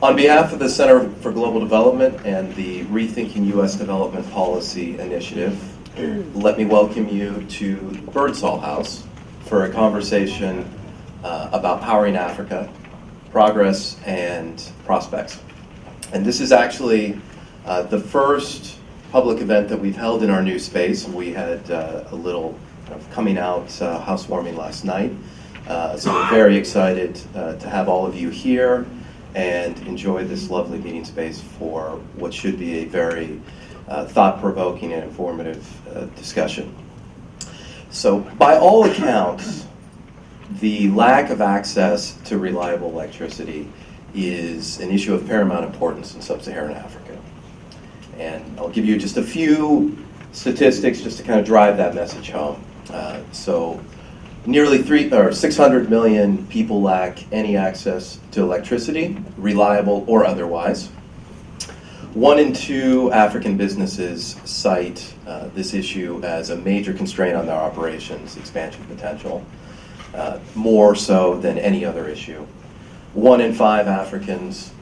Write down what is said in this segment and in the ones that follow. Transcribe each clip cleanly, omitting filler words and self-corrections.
On behalf of the Center for Global Development and the Rethinking U.S. Development Policy Initiative, let me welcome you to Birdsall House for a conversation about powering Africa, progress and prospects. And this is actually the first public event that we've held in our new space. We had a little coming out housewarming last night. So we're very excited to have all of you here and enjoy this lovely meeting space for what should be a very thought-provoking and informative discussion. So by all accounts, the lack of access to reliable electricity is an issue of paramount importance in sub-Saharan Africa. And I'll give you just a few statistics just to kind of drive that message home. So nearly 600 million people lack any access to electricity, reliable or otherwise. 1 in 2 African businesses cite this issue as a major constraint on their operations expansion potential, more so than any other issue. 1 in 5 Africans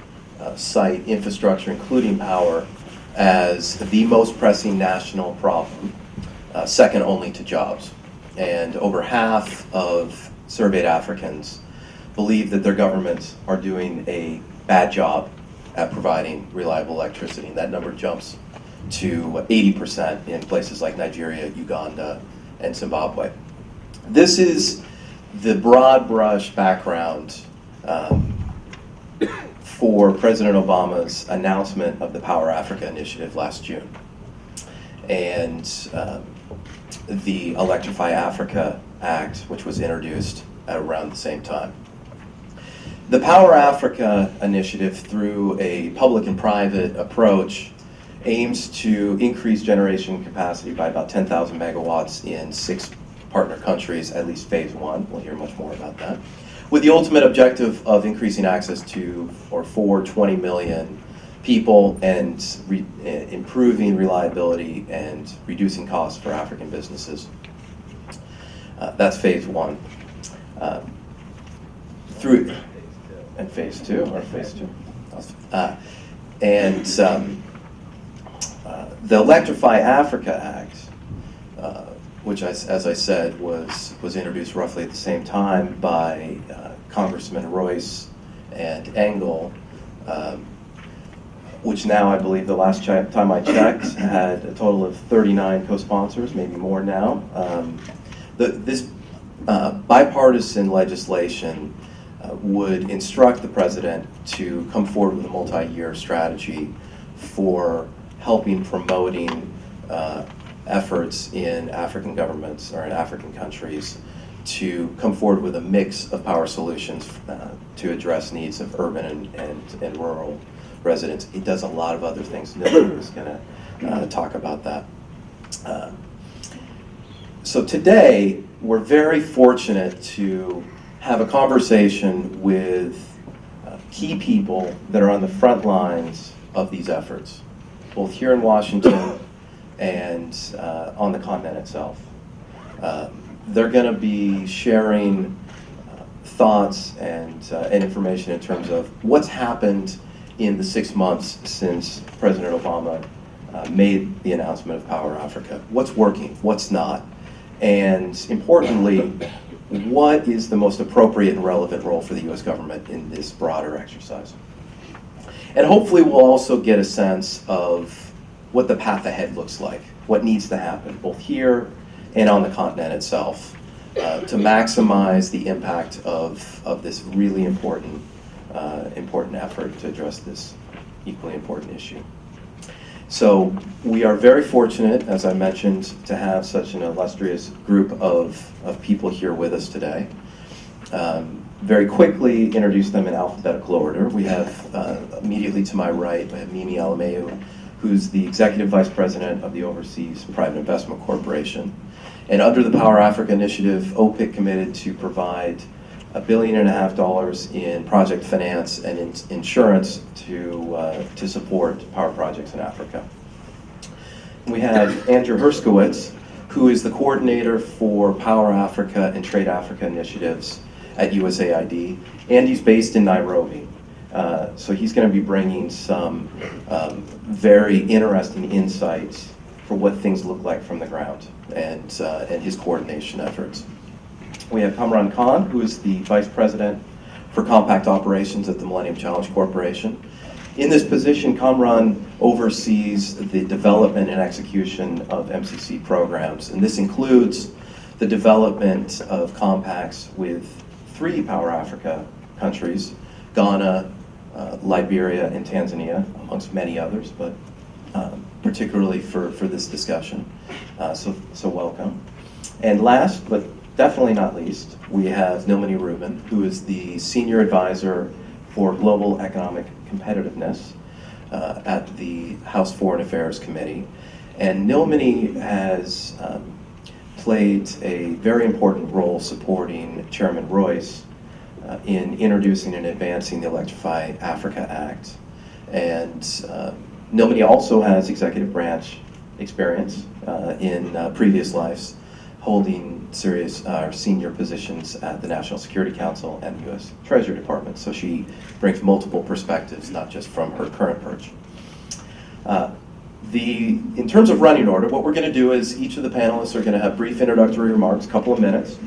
cite infrastructure, including power, as the most pressing national problem, second only to jobs. And over half of surveyed Africans believe that their governments are doing a bad job at providing reliable electricity. And that number jumps to 80% in places like Nigeria, Uganda, and Zimbabwe. This is the broad brush background for President Obama's announcement of the Power Africa initiative last June. And the Electrify Africa Act, which was introduced at around the same time. The Power Africa initiative, through a public and private approach, aims to increase generation capacity by about 10,000 megawatts in 6 partner countries, at least phase 1. We'll hear much more about that, with the ultimate objective of increasing access to or for 20 million people and improving reliability and reducing costs for African businesses. That's phase 1. Through and phase 2, or phase 2. The Electrify Africa Act, which, as I said, was introduced roughly at the same time by Congressman Royce and Engel, which now, I believe, the last time I checked, had a total of 39 co-sponsors, maybe more now. This bipartisan legislation would instruct the president to come forward with a multi-year strategy for helping promoting efforts in African governments or in African countries to come forward with a mix of power solutions to address needs of urban and rural residents. It does a lot of other things. Nobody was going to talk about that. So today, we're very fortunate to have a conversation with key people that are on the front lines of these efforts, both here in Washington and on the continent itself. They're going to be sharing thoughts and information in terms of what's happened in the 6 months since President Obama made the announcement of Power Africa. What's working, what's not, and importantly, what is the most appropriate and relevant role for the U.S. government in this broader exercise. And hopefully we'll also get a sense of what the path ahead looks like, what needs to happen, both here and on the continent itself, to maximize the impact of this really important effort to address this equally important issue. So we are very fortunate, as I mentioned, to have such an illustrious group of people here with us today. Very quickly introduce them in alphabetical order. We have immediately to my right, we have Mimi Alemayehou, who's the Executive Vice President of the Overseas Private Investment Corporation. And under the Power Africa Initiative, OPIC committed to provide $1.5 billion in project finance and insurance to support power projects in Africa. We have Andrew Herscowitz, who is the coordinator for Power Africa and Trade Africa initiatives at USAID, and he's based in Nairobi. So he's going to be bringing some very interesting insights for what things look like from the ground and his coordination efforts. We have Kamran Khan, who is the Vice President for Compact Operations at the Millennium Challenge Corporation. In this position, Kamran oversees the development and execution of MCC programs, and this includes the development of compacts with 3 Power Africa countries, Ghana, Liberia, and Tanzania, amongst many others, but particularly for this discussion. So welcome. And last, but definitely not least, we have Nilmani Rubin, who is the Senior Advisor for Global Economic Competitiveness at the House Foreign Affairs Committee. And Nilmani has played a very important role supporting Chairman Royce in introducing and advancing the Electrify Africa Act. And Nilmani also has executive branch experience in previous lives, holding senior positions at the National Security Council and the U.S. Treasury Department. So she brings multiple perspectives, not just from her current perch. In terms of running order, what we're going to do is each of the panelists are going to have brief introductory remarks, a couple of minutes.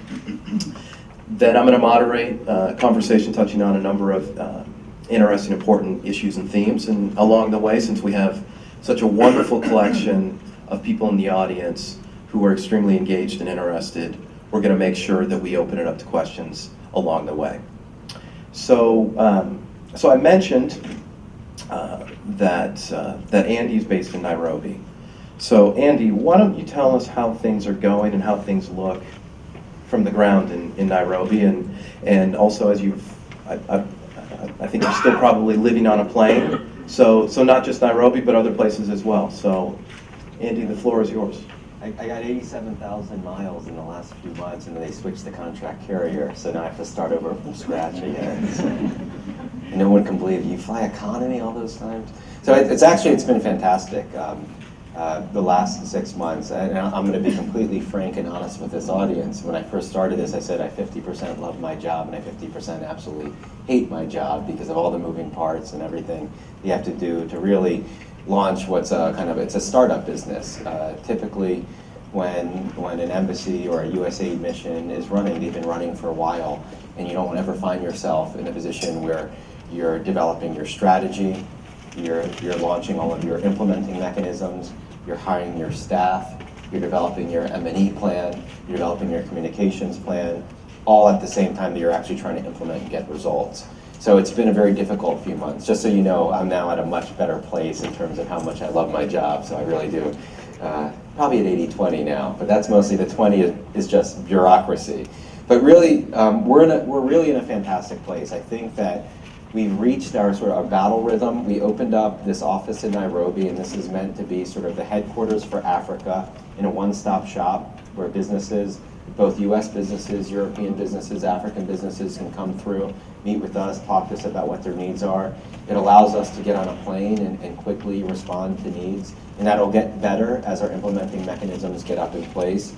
Then I'm going to moderate a conversation touching on a number of interesting, important issues and themes. And along the way, since we have such a wonderful collection of people in the audience who are extremely engaged and interested, we're going to make sure that we open it up to questions along the way. So I mentioned that Andy is based in Nairobi. So Andy, why don't you tell us how things are going and how things look from the ground in Nairobi, and also as I think you're still probably living on a plane, so not just Nairobi but other places as well. So Andy, the floor is yours. I got 87,000 miles in the last few months, and then they switched the contract carrier, so now I have to start over from scratch again. So, and no one can believe you fly economy all those times. So it's been fantastic. The last 6 months, and I'm going to be completely frank and honest with this audience. When I first started this, I said I 50% love my job and I 50% absolutely hate my job because of all the moving parts and everything you have to do to really launch what's it's a startup business. Typically, when an embassy or a USAID mission is running, they've been running for a while, and you don't ever find yourself in a position where you're developing your strategy, you're launching all of your implementing mechanisms, you're hiring your staff, you're developing your M&E plan, you're developing your communications plan, all at the same time that you're actually trying to implement and get results. So it's been a very difficult few months. Just so you know, I'm now at a much better place in terms of how much I love my job, so I really do. Probably at 80-20 now, but that's mostly the 20 is just bureaucracy. But really, we're really in a fantastic place. I think that we've reached our battle rhythm. We opened up this office in Nairobi, and this is meant to be sort of the headquarters for Africa in a one-stop shop where businesses, both U.S. businesses, European businesses, African businesses can come through, meet with us, talk to us about what their needs are. It allows us to get on a plane and quickly respond to needs, and that'll get better as our implementing mechanisms get up in place.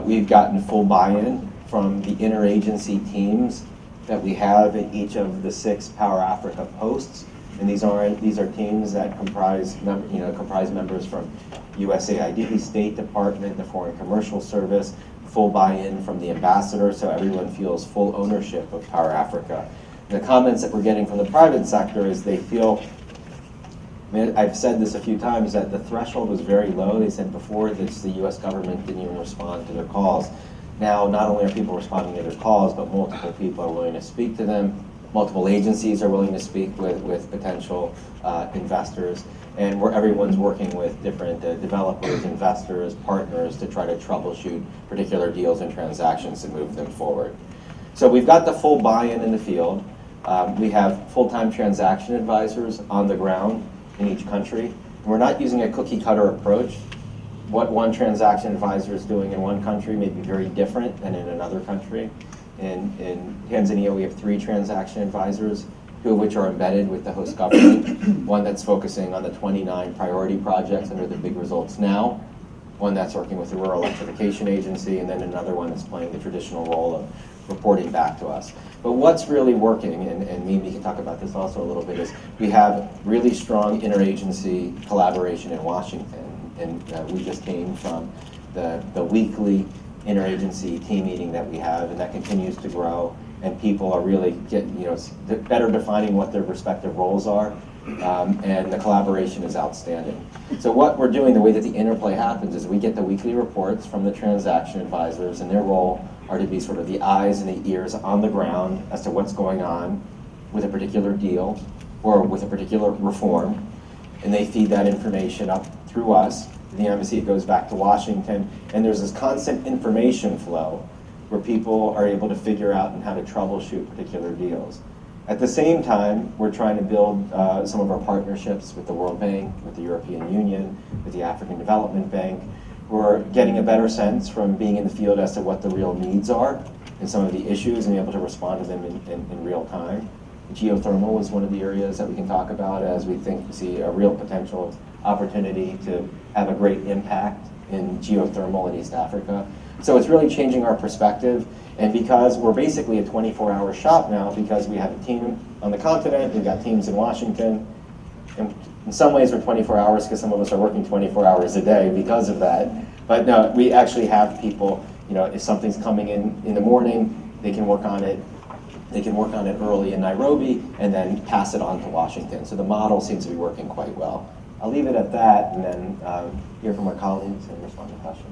We've gotten full buy-in from the interagency teams that we have in each of the 6 Power Africa posts, and these are teams that comprise members from USAID, State Department, the Foreign Commercial Service, full buy-in from the ambassador, so everyone feels full ownership of Power Africa. The comments that we're getting from the private sector is they feel, I've said this a few times, that the threshold was very low. They said before this, the US government didn't even respond to their calls. Now, not only are people responding to their calls, but multiple people are willing to speak to them. Multiple agencies are willing to speak with potential investors, and everyone's working with different developers, investors, partners to try to troubleshoot particular deals and transactions to move them forward. So we've got the full buy-in in the field. We have full-time transaction advisors on the ground in each country. And we're not using a cookie-cutter approach. What one transaction advisor is doing in one country may be very different than in another country. In Tanzania, we have 3 transaction advisors, 2 of which are embedded with the host government. One that's focusing on the 29 priority projects under the Big Results Now, one that's working with the Rural Electrification Agency, and then another one that's playing the traditional role of reporting back to us. But what's really working, and Mimi can talk about this also a little bit, is we have really strong interagency collaboration in Washington. And we just came from the weekly interagency team meeting that we have, and that continues to grow. And people are really getting, better defining what their respective roles are. And the collaboration is outstanding. So what we're doing, the way that the interplay happens, is we get the weekly reports from the transaction advisors, and their role are to be sort of the eyes and the ears on the ground as to what's going on with a particular deal or with a particular reform. And they feed that information up through us. In the embassy, it goes back to Washington. And there's this constant information flow where people are able to figure out and how to troubleshoot particular deals. At the same time, we're trying to build some of our partnerships with the World Bank, with the European Union, with the African Development Bank. We're getting a better sense from being in the field as to what the real needs are and some of the issues, and be able to respond to them in real time. Geothermal is one of the areas that we can talk about, as we see a real potential opportunity to have a great impact in geothermal in East Africa. So it's really changing our perspective. And because we're basically a 24-hour shop now, because we have a team on the continent, we've got teams in Washington, and in some ways we're 24 hours because some of us are working 24 hours a day because of that. But no, we actually have people, if something's coming in the morning, they can work on it. They can work on it early in Nairobi and then pass it on to Washington. So the model seems to be working quite well. I'll leave it at that and then hear from our colleagues and respond to questions.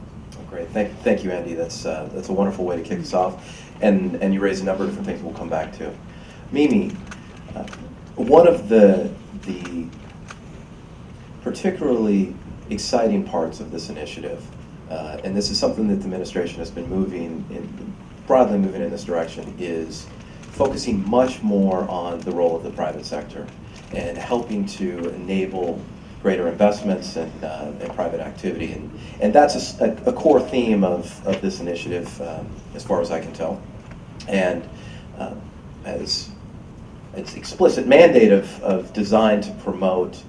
Great, thank you, Andy. That's a wonderful way to kick us off, and you raised a number of different things we'll come back to. Mimi, one of the particularly exciting parts of this initiative, and this is something that the administration has been broadly moving in this direction, is focusing much more on the role of the private sector and helping to enable greater investments and private activity. And that's a core theme of this initiative, as far as I can tell. And as its explicit mandate of designed to promote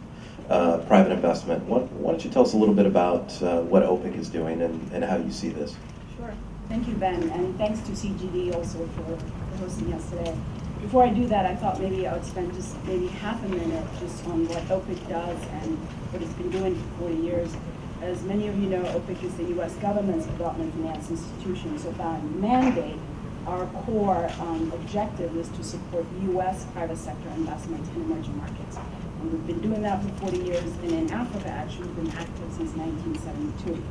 private investment, why don't you tell us a little bit about what OPIC is doing and how you see this? Sure. Thank you, Ben, and thanks to CGD also for hosting us today. Before I do that, I thought maybe I would spend just maybe half a minute just on what OPIC does and what it's been doing for 40 years. As many of you know, OPIC is the U.S. government's development finance institution. So by mandate, our core objective is to support U.S. private sector investment in emerging markets. And we've been doing that for 40 years, and in Africa, actually, we've been active since 1972.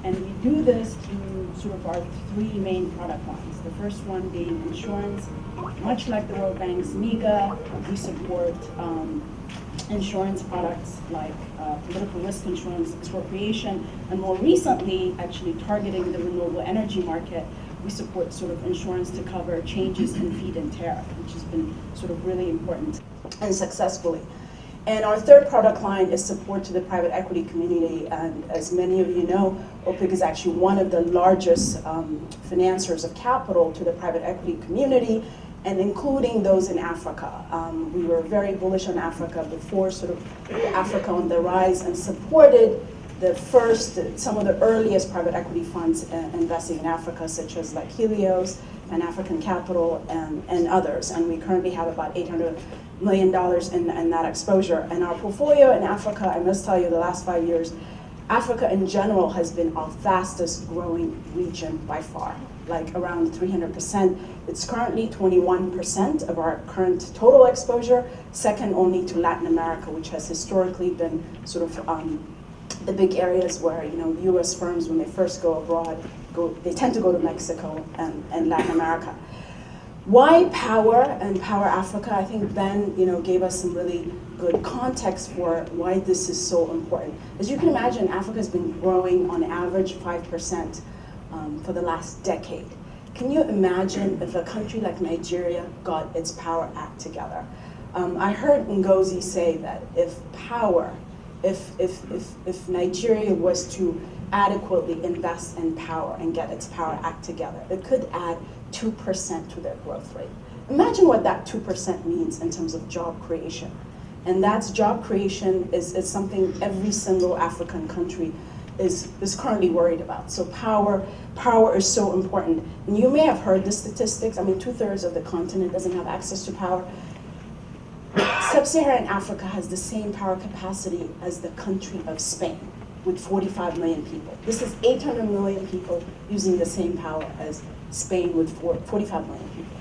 And we do this through sort of our three main product lines. The first one being insurance. Much like the World Bank's MIGA, we support insurance products like political risk insurance, expropriation, and more recently, actually targeting the renewable energy market, we support sort of insurance to cover changes in feed-in tariff, which has been sort of really important and successfully. And our third product line is support to the private equity community. And as many of you know, OPIC is actually one of the largest financiers of capital to the private equity community, and including those in Africa. We were very bullish on Africa before sort of Africa on the Rise, and supported some of the earliest private equity funds investing in Africa, such as like Helios and African Capital and others. And we currently have about $800 million in that exposure. And our portfolio in Africa, I must tell you, the last 5 years, Africa in general has been our fastest growing region by far, like around 300%. It's currently 21% of our current total exposure, second only to Latin America, which has historically been sort of the big areas where, U.S. firms, when they first go abroad, they tend to go to Mexico and Latin America. Why Power and Power Africa? I think Ben, gave us some really good context for why this is so important. As you can imagine, Africa has been growing on average 5% for the last decade. Can you imagine if a country like Nigeria got its Power Act together? I heard Ngozi say that if Nigeria was to adequately invest in power and get its Power Act together, it could add 2% to their growth rate. Imagine what that 2% means in terms of job creation. And that's job creation is something every single African country is currently worried about. So power is so important. And you may have heard the statistics. I mean, 2/3 of the continent doesn't have access to power. Sub-Saharan Africa has the same power capacity as the country of Spain, with 45 million people. This is 800 million people using the same power as Spain with 45 million people.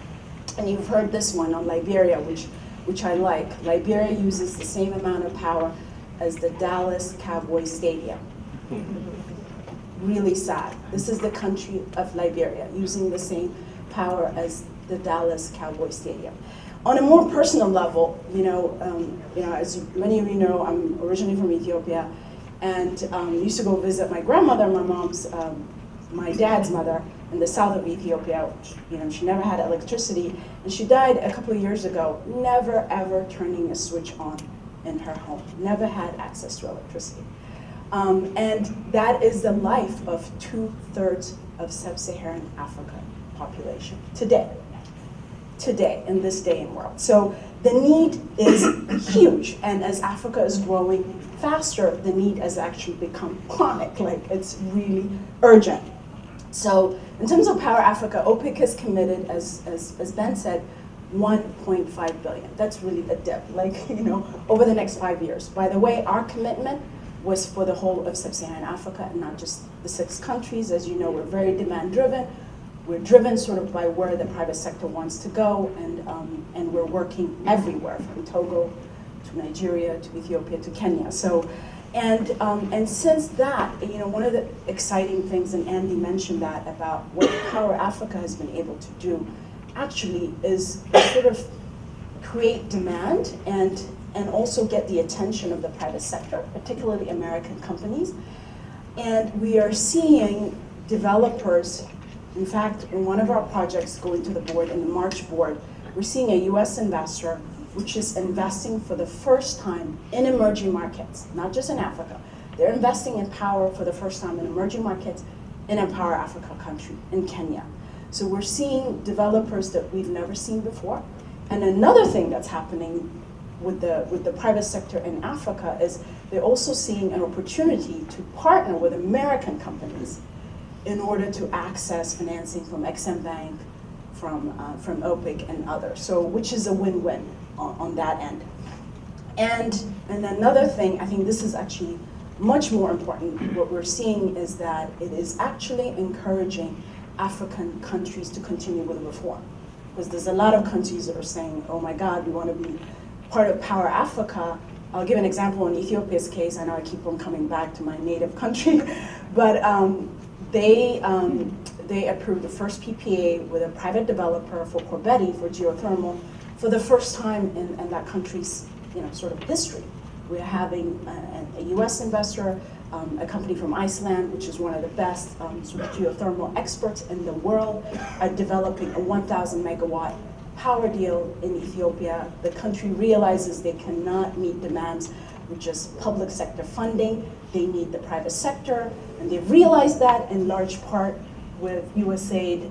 And you've heard this one on Liberia, which I like. Liberia uses the same amount of power as the Dallas Cowboys Stadium. Really sad. This is the country of Liberia using the same power as the Dallas Cowboys Stadium. On a more personal level, as many of you know, I'm originally from Ethiopia, and used to go visit my grandmother, my dad's mother, in the south of Ethiopia. She never had electricity, and she died a couple of years ago, never ever turning a switch on in her home, never had access to electricity. And that is the life of 2/3 of sub-Saharan Africa population today, in this day and world. So the need is huge, and as Africa is growing faster, the need has actually become chronic, like it's really urgent. So in terms of Power Africa, OPIC is committed, as Ben said, 1.5 billion. That's really a dip, over the next 5 years. By the way, our commitment was for the whole of sub-Saharan Africa and not just the 6 countries. As you know, we're very demand driven. We're driven sort of by where the private sector wants to go, and we're working everywhere, from Togo to Nigeria to Ethiopia to Kenya. So, and since that, one of the exciting things, and Andy mentioned that about what Power Africa has been able to do, actually is sort of create demand and also get the attention of the private sector, particularly American companies. And we are seeing developers. In fact, in one of our projects going to the board, in the March board, we're seeing a US investor which is investing for the first time in emerging markets, not just in Africa. They're investing in power for the first time in emerging markets in a Power Africa country, in Kenya. So we're seeing developers that we've never seen before. And another thing that's happening with the private sector in Africa is they're also seeing an opportunity to partner with American companies in order to access financing from Exim Bank, from OPIC and others. So, which is a win-win on that end. And another thing, I think this is actually much more important. What we're seeing is that it is actually encouraging African countries to continue with reform. Because there's a lot of countries that are saying, oh my God, we want to be part of Power Africa. I'll give an example in Ethiopia's case. I know I keep on coming back to my native country, but they approved the first PPA with a private developer for Corbeti, for geothermal, for the first time in that country's sort of history. We're having a US investor, a company from Iceland, which is one of the best sort of geothermal experts in the world, are developing a 1,000 megawatt power deal in Ethiopia. The country realizes they cannot meet demands with just public sector funding. They need the private sector, and they've realized that in large part with USAID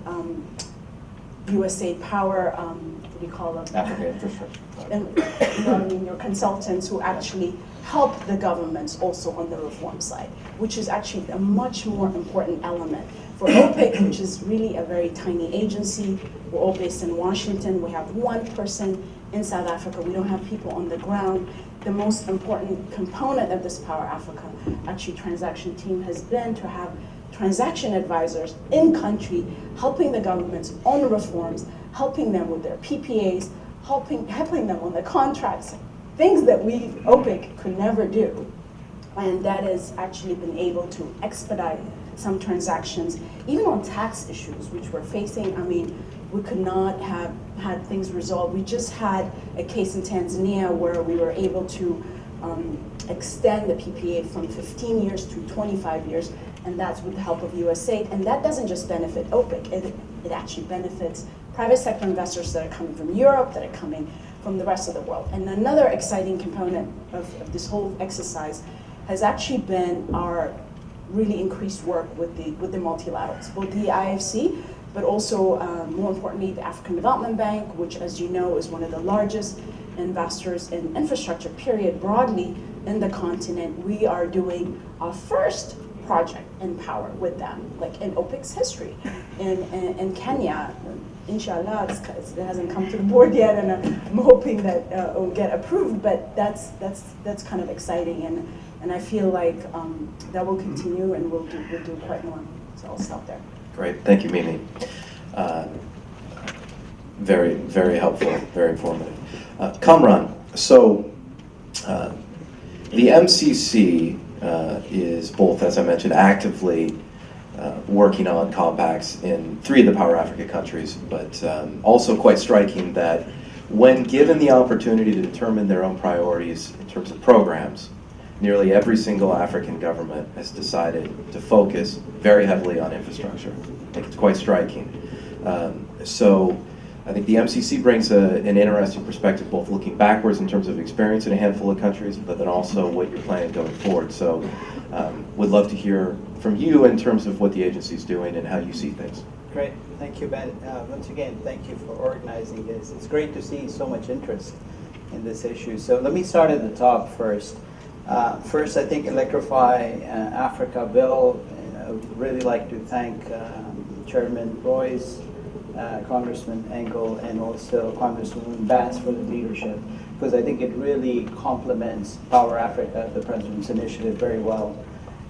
Power, what do you call them? Africa Infrastructure. And your consultants who actually help the governments also on the reform side, which is actually a much more important element. For OPIC, which is really a very tiny agency, we're all based in Washington. We have one person in South Africa. We don't have people on the ground. The most important component of this Power Africa actually transaction team has been to have transaction advisors in country helping the governments on reforms, helping them with their PPAs, helping them on the contracts, things that we, OPIC, could never do. And that has actually been able to expedite some transactions, even on tax issues, which we're facing. I mean, we could not have had things resolved. We just had a case in Tanzania where we were able to extend the PPA from 15 years to 25 years, and that's with the help of USAID. And that doesn't just benefit OPIC, it actually benefits private sector investors that are coming from Europe, that are coming from the rest of the world. And another exciting component of this whole exercise has actually been our really increased work with the multilaterals, both the IFC, but also more importantly, the African Development Bank, which, as you know, is one of the largest investors in infrastructure, period, broadly in the continent. We are doing our first project in power with them, like in OPEC's history. In Kenya, inshallah, it hasn't come to the board yet, and I'm hoping that it will get approved, but that's kind of exciting, and I feel like that will continue, and we'll do quite more. So I'll stop there. Great, thank you, Mimi. Very, very helpful, very informative. Kamran, so the MCC is both, as I mentioned, actively working on compacts in 3 of the Power Africa countries, but also quite striking that when given the opportunity to determine their own priorities in terms of programs, nearly every single African government has decided to focus very heavily on infrastructure. I think it's quite striking. So I think the MCC brings an interesting perspective, both looking backwards in terms of experience in a handful of countries, but then also what you're planning going forward. So would love to hear from you in terms of what the agency is doing and how you see things. Great, thank you, Ben. Once again, thank you for organizing this. It's great to see so much interest in this issue. So let me start at the top first. First, I think Electrify Africa bill. I would really like to thank Chairman Royce, Congressman Engel, and also Congresswoman Bass for the leadership, because I think it really complements Power Africa, the President's initiative, very well.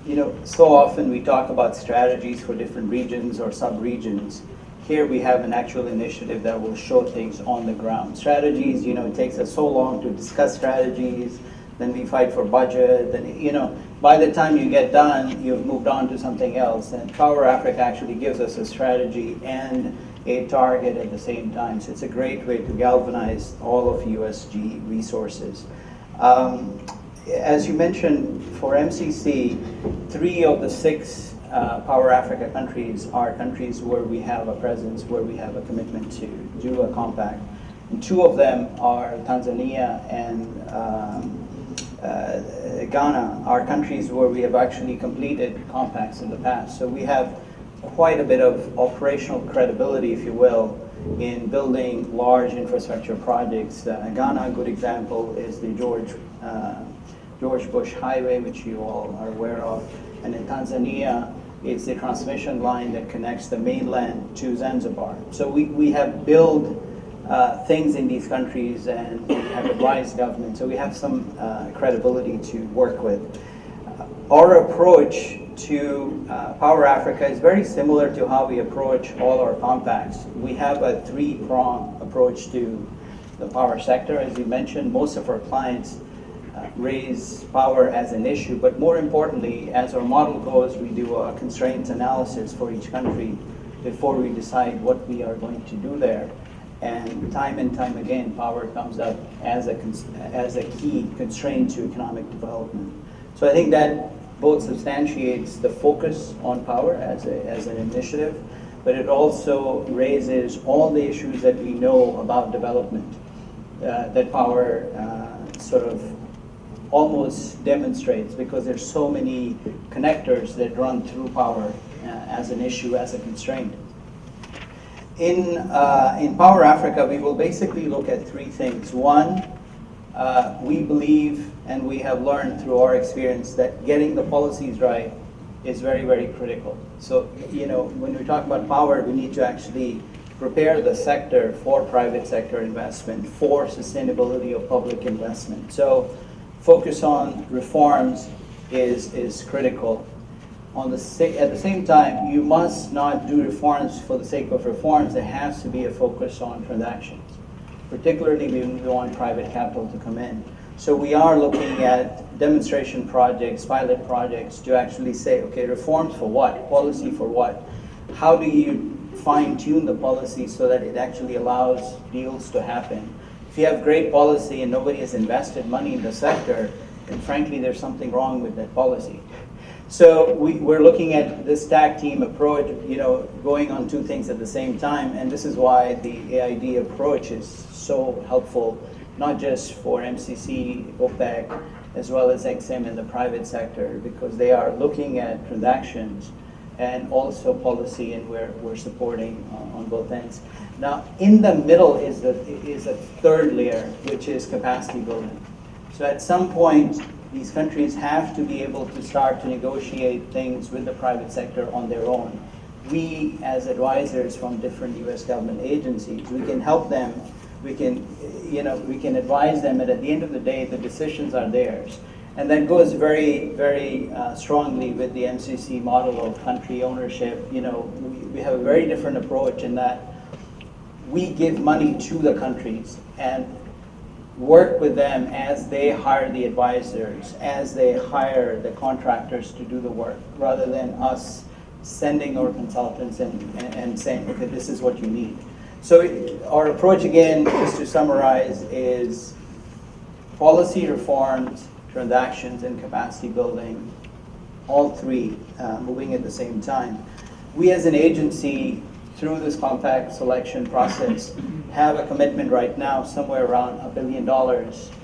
You know, so often we talk about strategies for different regions or sub-regions. Here we have an actual initiative that will show things on the ground. Strategies, you know, it takes us so long to discuss strategies, then we fight for budget, then, you know, by the time you get done, you've moved on to something else. And Power Africa actually gives us a strategy and a target at the same time. So it's a great way to galvanize all of USG resources. As you mentioned, for MCC, 3 of the 6 Power Africa countries are countries where we have a presence, where we have a commitment to do a compact. And 2 of them are Tanzania and Ghana, are countries where we have actually completed compacts in the past. So we have quite a bit of operational credibility, if you will, in building large infrastructure projects. Ghana, a good example, is the George Bush Highway, which you all are aware of. And in Tanzania, it's the transmission line that connects the mainland to Zanzibar. So we have built things in these countries, and we have advised government, so we have some credibility to work with. Our approach to Power Africa is very similar to how we approach all our compacts. We have a 3-pronged approach to the power sector. As you mentioned, most of our clients raise power as an issue, but more importantly, as our model goes, we do a constraints analysis for each country before we decide what we are going to do there. And time again, power comes up as a key constraint to economic development. So I think that both substantiates the focus on power as an initiative, but it also raises all the issues that we know about development that power sort of almost demonstrates, because there's so many connectors that run through power as an issue, as a constraint. In Power Africa, we will basically look at 3 things. One, we believe, and we have learned through our experience, that getting the policies right is very, very critical. So, you know, when we talk about power, we need to actually prepare the sector for private sector investment, for sustainability of public investment. So focus on reforms is critical. At the same time, you must not do reforms for the sake of reforms. There has to be a focus on transactions, particularly when we want private capital to come in. So we are looking at demonstration projects, pilot projects, to actually say, okay, reforms for what? Policy for what? How do you fine-tune the policy so that it actually allows deals to happen? If you have great policy and nobody has invested money in the sector, then frankly, there's something wrong with that policy. So we're looking at this tag team approach, you know, going on 2 things at the same time, and this is why the AID approach is so helpful, not just for MCC, OPEC, as well as XM in the private sector, because they are looking at transactions and also policy, and we're supporting on both ends. Now, in the middle is a 3rd layer, which is capacity building. So at some point, These countries have to be able to start to negotiate things with the private sector on their own. We, as advisors from different U.S. government agencies, we can help them. We can advise them, and at the end of the day, the decisions are theirs. And that goes very, very strongly with the MCC model of country ownership. We have a very different approach in that we give money to the countries and work with them as they hire the advisors, as they hire the contractors to do the work, rather than us sending our consultants and saying, okay, this is what you need. So our approach, again, just to summarize, is policy reforms, transactions, and capacity building, all three moving at the same time. We as an agency, through this compact selection process, have a commitment right now somewhere around $1 billion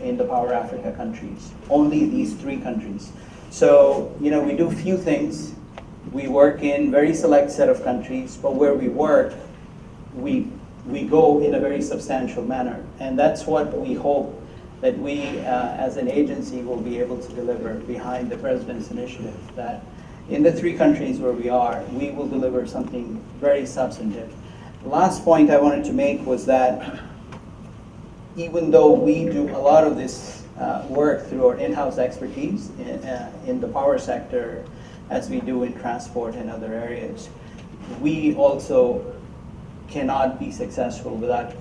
in the Power Africa countries, only these three countries. So, we do few things. We work in very select set of countries, but where we work, we go in a very substantial manner. And that's what we hope that we, as an agency, will be able to deliver behind the President's initiative, that in the three countries where we are, we will deliver something very substantive. The last point I wanted to make was that even though we do a lot of this work through our in-house expertise in the power sector, as we do in transport and other areas, we also cannot be successful without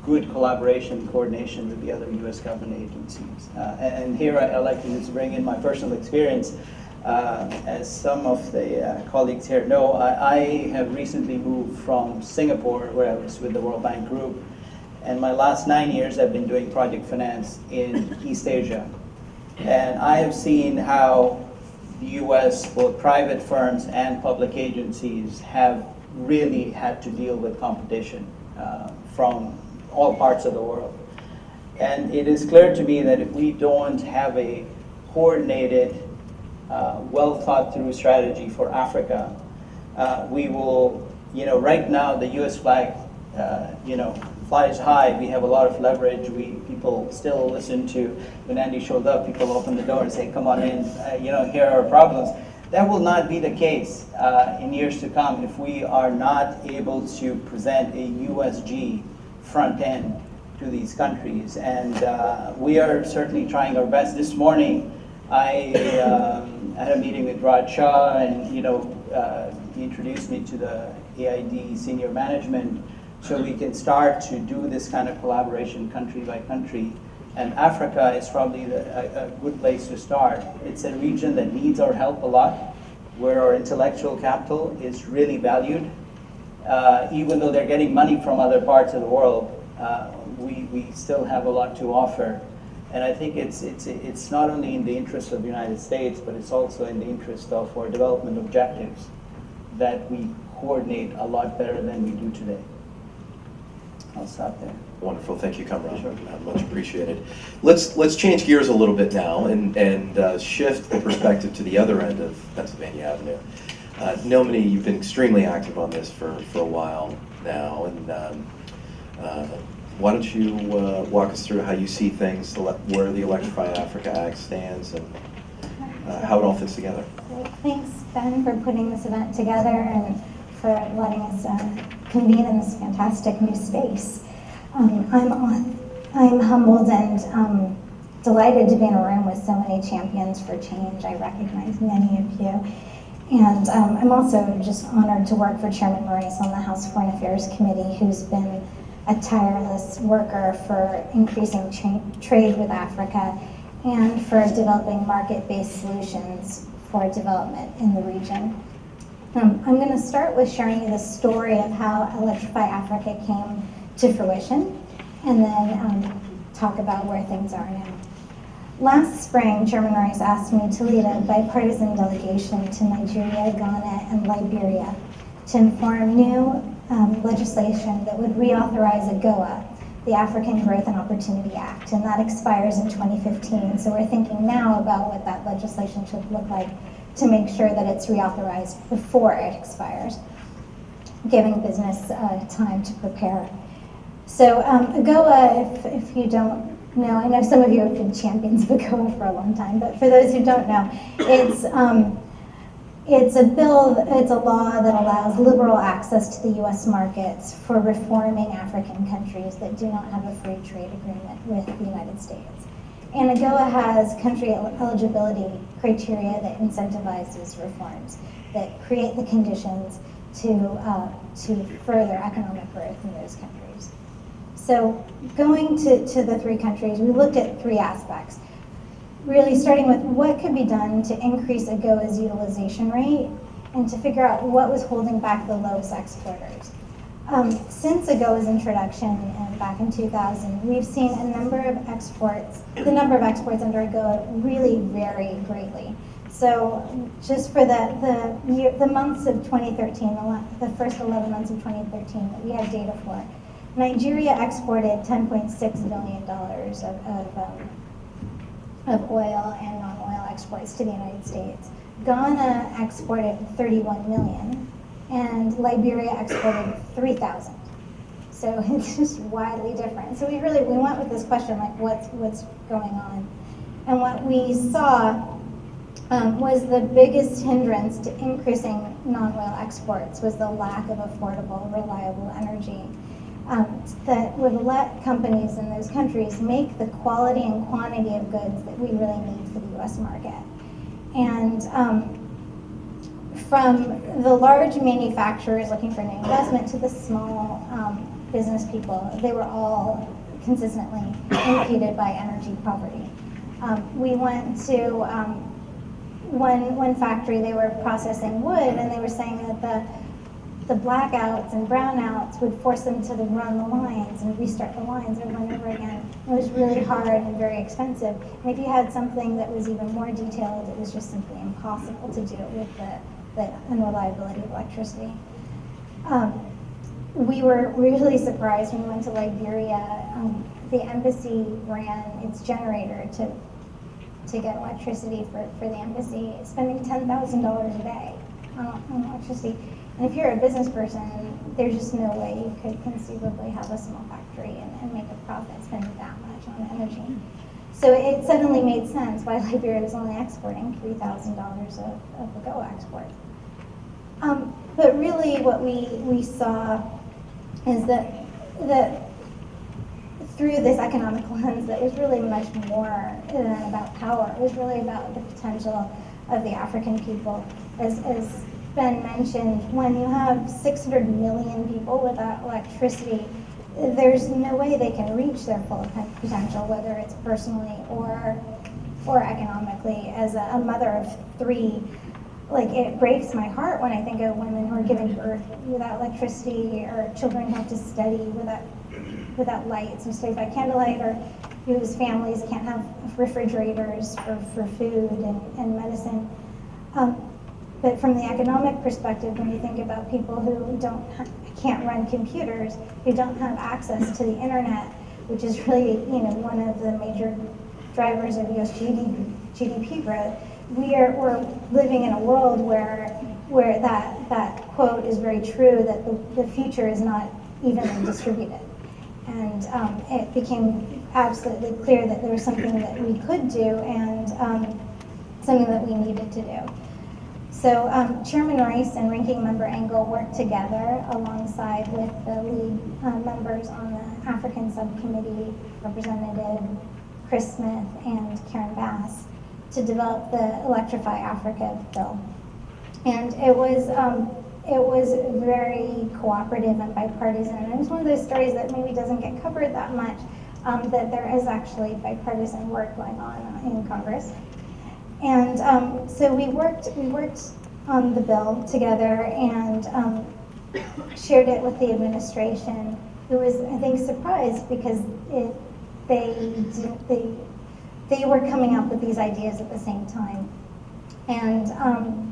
good collaboration and coordination with the other U.S. government agencies. And here I'd like to just bring in my personal experience. As some of the colleagues here know, I have recently moved from Singapore, where I was with the World Bank Group, and my last 9 years I've been doing project finance in East Asia. And I have seen how the U.S., both private firms and public agencies, have really had to deal with competition from all parts of the world. And it is clear to me that if we don't have a coordinated, well thought through strategy for Africa, we will, right now the US flag, flies high. We have a lot of leverage. People still listen to, when Andy showed up, people open the door and say, come on in, here are our problems. That will not be the case in years to come if we are not able to present a USG front end to these countries. And we are certainly trying our best. This morning, I had a meeting with Raj Shah, and he introduced me to the AID senior management, so we can start to do this kind of collaboration country by country. And Africa is probably a good place to start. It's a region that needs our help a lot, where our intellectual capital is really valued. Even though they're getting money from other parts of the world, we still have a lot to offer. And I think it's not only in the interest of the United States, but it's also in the interest of our development objectives that we coordinate a lot better than we do today. I'll stop there. Wonderful, thank you, Kamran. Sure. Much appreciated. Let's change gears a little bit now and shift the perspective to the other end of Pennsylvania Avenue. Nomini, you've been extremely active on this for a while now, and why don't you walk us through how you see things, where the Electrify Africa Act stands, and how it all fits together. Great. Thanks, Ben, for putting this event together and for letting us convene in this fantastic new space. I'm humbled and delighted to be in a room with so many champions for change. I recognize many of you. And I'm also just honored to work for Chairman Maurice on the House Foreign Affairs Committee, who's been a tireless worker for increasing trade with Africa and for developing market-based solutions for development in the region. I'm going to start with sharing you the story of how Electrify Africa came to fruition, and then talk about where things are now. Last spring, Chairman Maurice asked me to lead a bipartisan delegation to Nigeria, Ghana, and Liberia to inform new legislation that would reauthorize AGOA, the African Growth and Opportunity Act, and that expires in 2015. So we're thinking now about what that legislation should look like to make sure that it's reauthorized before it expires, giving business time to prepare. So AGOA, if you don't know, I know some of you have been champions of AGOA for a long time, but for those who don't know, it's a bill, it's a law that allows liberal access to the U.S. markets for reforming African countries that do not have a free trade agreement with the United States. And AGOA has country eligibility criteria that incentivizes reforms, that create the conditions to further economic growth in those countries. So going to the three countries, we looked at three aspects. Really starting with what could be done to increase AGOA's utilization rate and to figure out what was holding back the lowest exporters. Since AGOA's introduction back in 2000, we've seen the number of exports under AGOA really vary greatly. So just for the months of 2013, the first 11 months of 2013 that we have data for, Nigeria exported $10.6 billion of oil and non-oil exports to the United States. Ghana exported 31 million, and Liberia exported 3,000. So it's just widely different. So we went with this question, like what's going on? And what we saw was the biggest hindrance to increasing non-oil exports was the lack of affordable, reliable energy. That would let companies in those countries make the quality and quantity of goods that we really need for the U.S. market. And from the large manufacturers looking for new investment to the small business people, they were all consistently impeded by energy poverty. We went to one factory, they were processing wood, and they were saying that the blackouts and brownouts would force them to run the lines and restart the lines over and over again. It was really hard and very expensive. And if you had something that was even more detailed, it was just simply impossible to do with the unreliability of electricity. We were really surprised when we went to Liberia. The embassy ran its generator to get electricity for the embassy, spending $10,000 a day on electricity. And if you're a business person, there's just no way you could conceivably have a small factory and make a profit spending that much on energy. So it suddenly made sense why Liberia was only exporting $3,000 of AGOA exports. But really what we saw is that through this economic lens that was really much more than about power. It was really about the potential of the African people. As Ben mentioned, when you have 600 million people without electricity, there's no way they can reach their full potential, whether it's personally or economically. As a mother of three, like it breaks my heart when I think of women who are giving birth without electricity, or children who have to study without lights and study by candlelight, or whose families can't have refrigerators for food and medicine. But from the economic perspective, when you think about people who can't run computers, who don't have access to the internet, which is really one of the major drivers of U.S. GDP growth, we're living in a world where that quote is very true, that the future is not evenly distributed. And it became absolutely clear that there was something that we could do and something that we needed to do. So Chairman Rice and Ranking Member Engel worked together alongside with the lead members on the African Subcommittee, Representative Chris Smith and Karen Bass, to develop the Electrify Africa bill. And it was very cooperative and bipartisan. And it was one of those stories that maybe doesn't get covered that much, that there is actually bipartisan work going on in Congress. And so we worked on the bill together and shared it with the administration, who was, I think, surprised because they were coming up with these ideas at the same time. And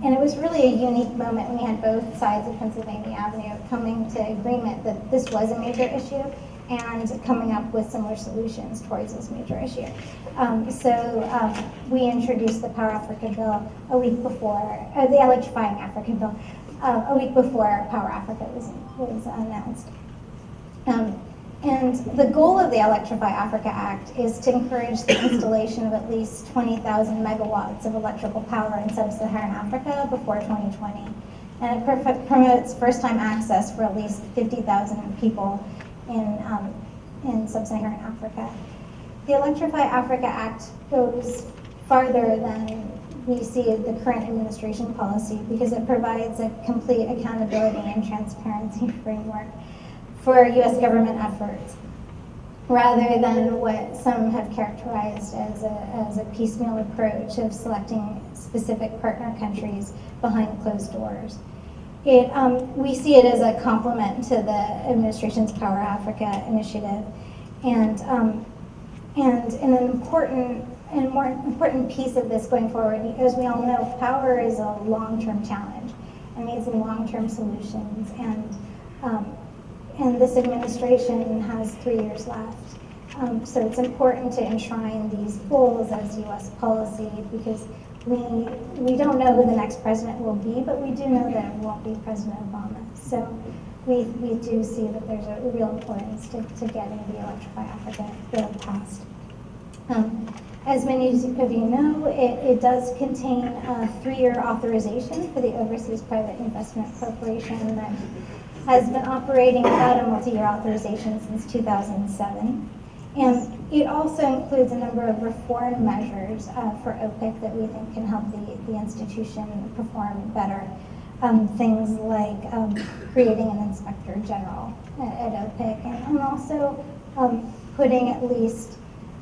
it was really a unique moment. We had both sides of Pennsylvania Avenue coming to agreement that this was a major issue and coming up with similar solutions towards this major issue. So we introduced the Power Africa bill a week before, the Electrifying Africa bill, a week before Power Africa was announced. And And the goal of the Electrify Africa Act is to encourage the installation of at least 20,000 megawatts of electrical power in sub-Saharan Africa before 2020. And it promotes first-time access for at least 50,000 people in sub-Saharan Africa. The Electrify Africa Act goes farther than we see the current administration policy because it provides a complete accountability and transparency framework for U.S. government efforts, rather than what some have characterized as a piecemeal approach of selecting specific partner countries behind closed doors. We see it as a complement to the administration's Power Africa initiative, and an important and more important piece of this going forward, as we all know, power is a long-term challenge and needs long-term solutions. And this administration has 3 years left. So it's important to enshrine these goals as U.S. policy because we don't know who the next president will be, but we do know that it won't be President Obama. So we do see that there's a real importance to getting the Electrify Africa bill passed. As many of you know, it does contain a 3-year authorization for the Overseas Private Investment Corporation that has been operating without a multi-year authorization since 2007. And it also includes a number of reform measures for OPIC that we think can help the institution perform better. Things like creating an inspector general at OPIC and also putting at least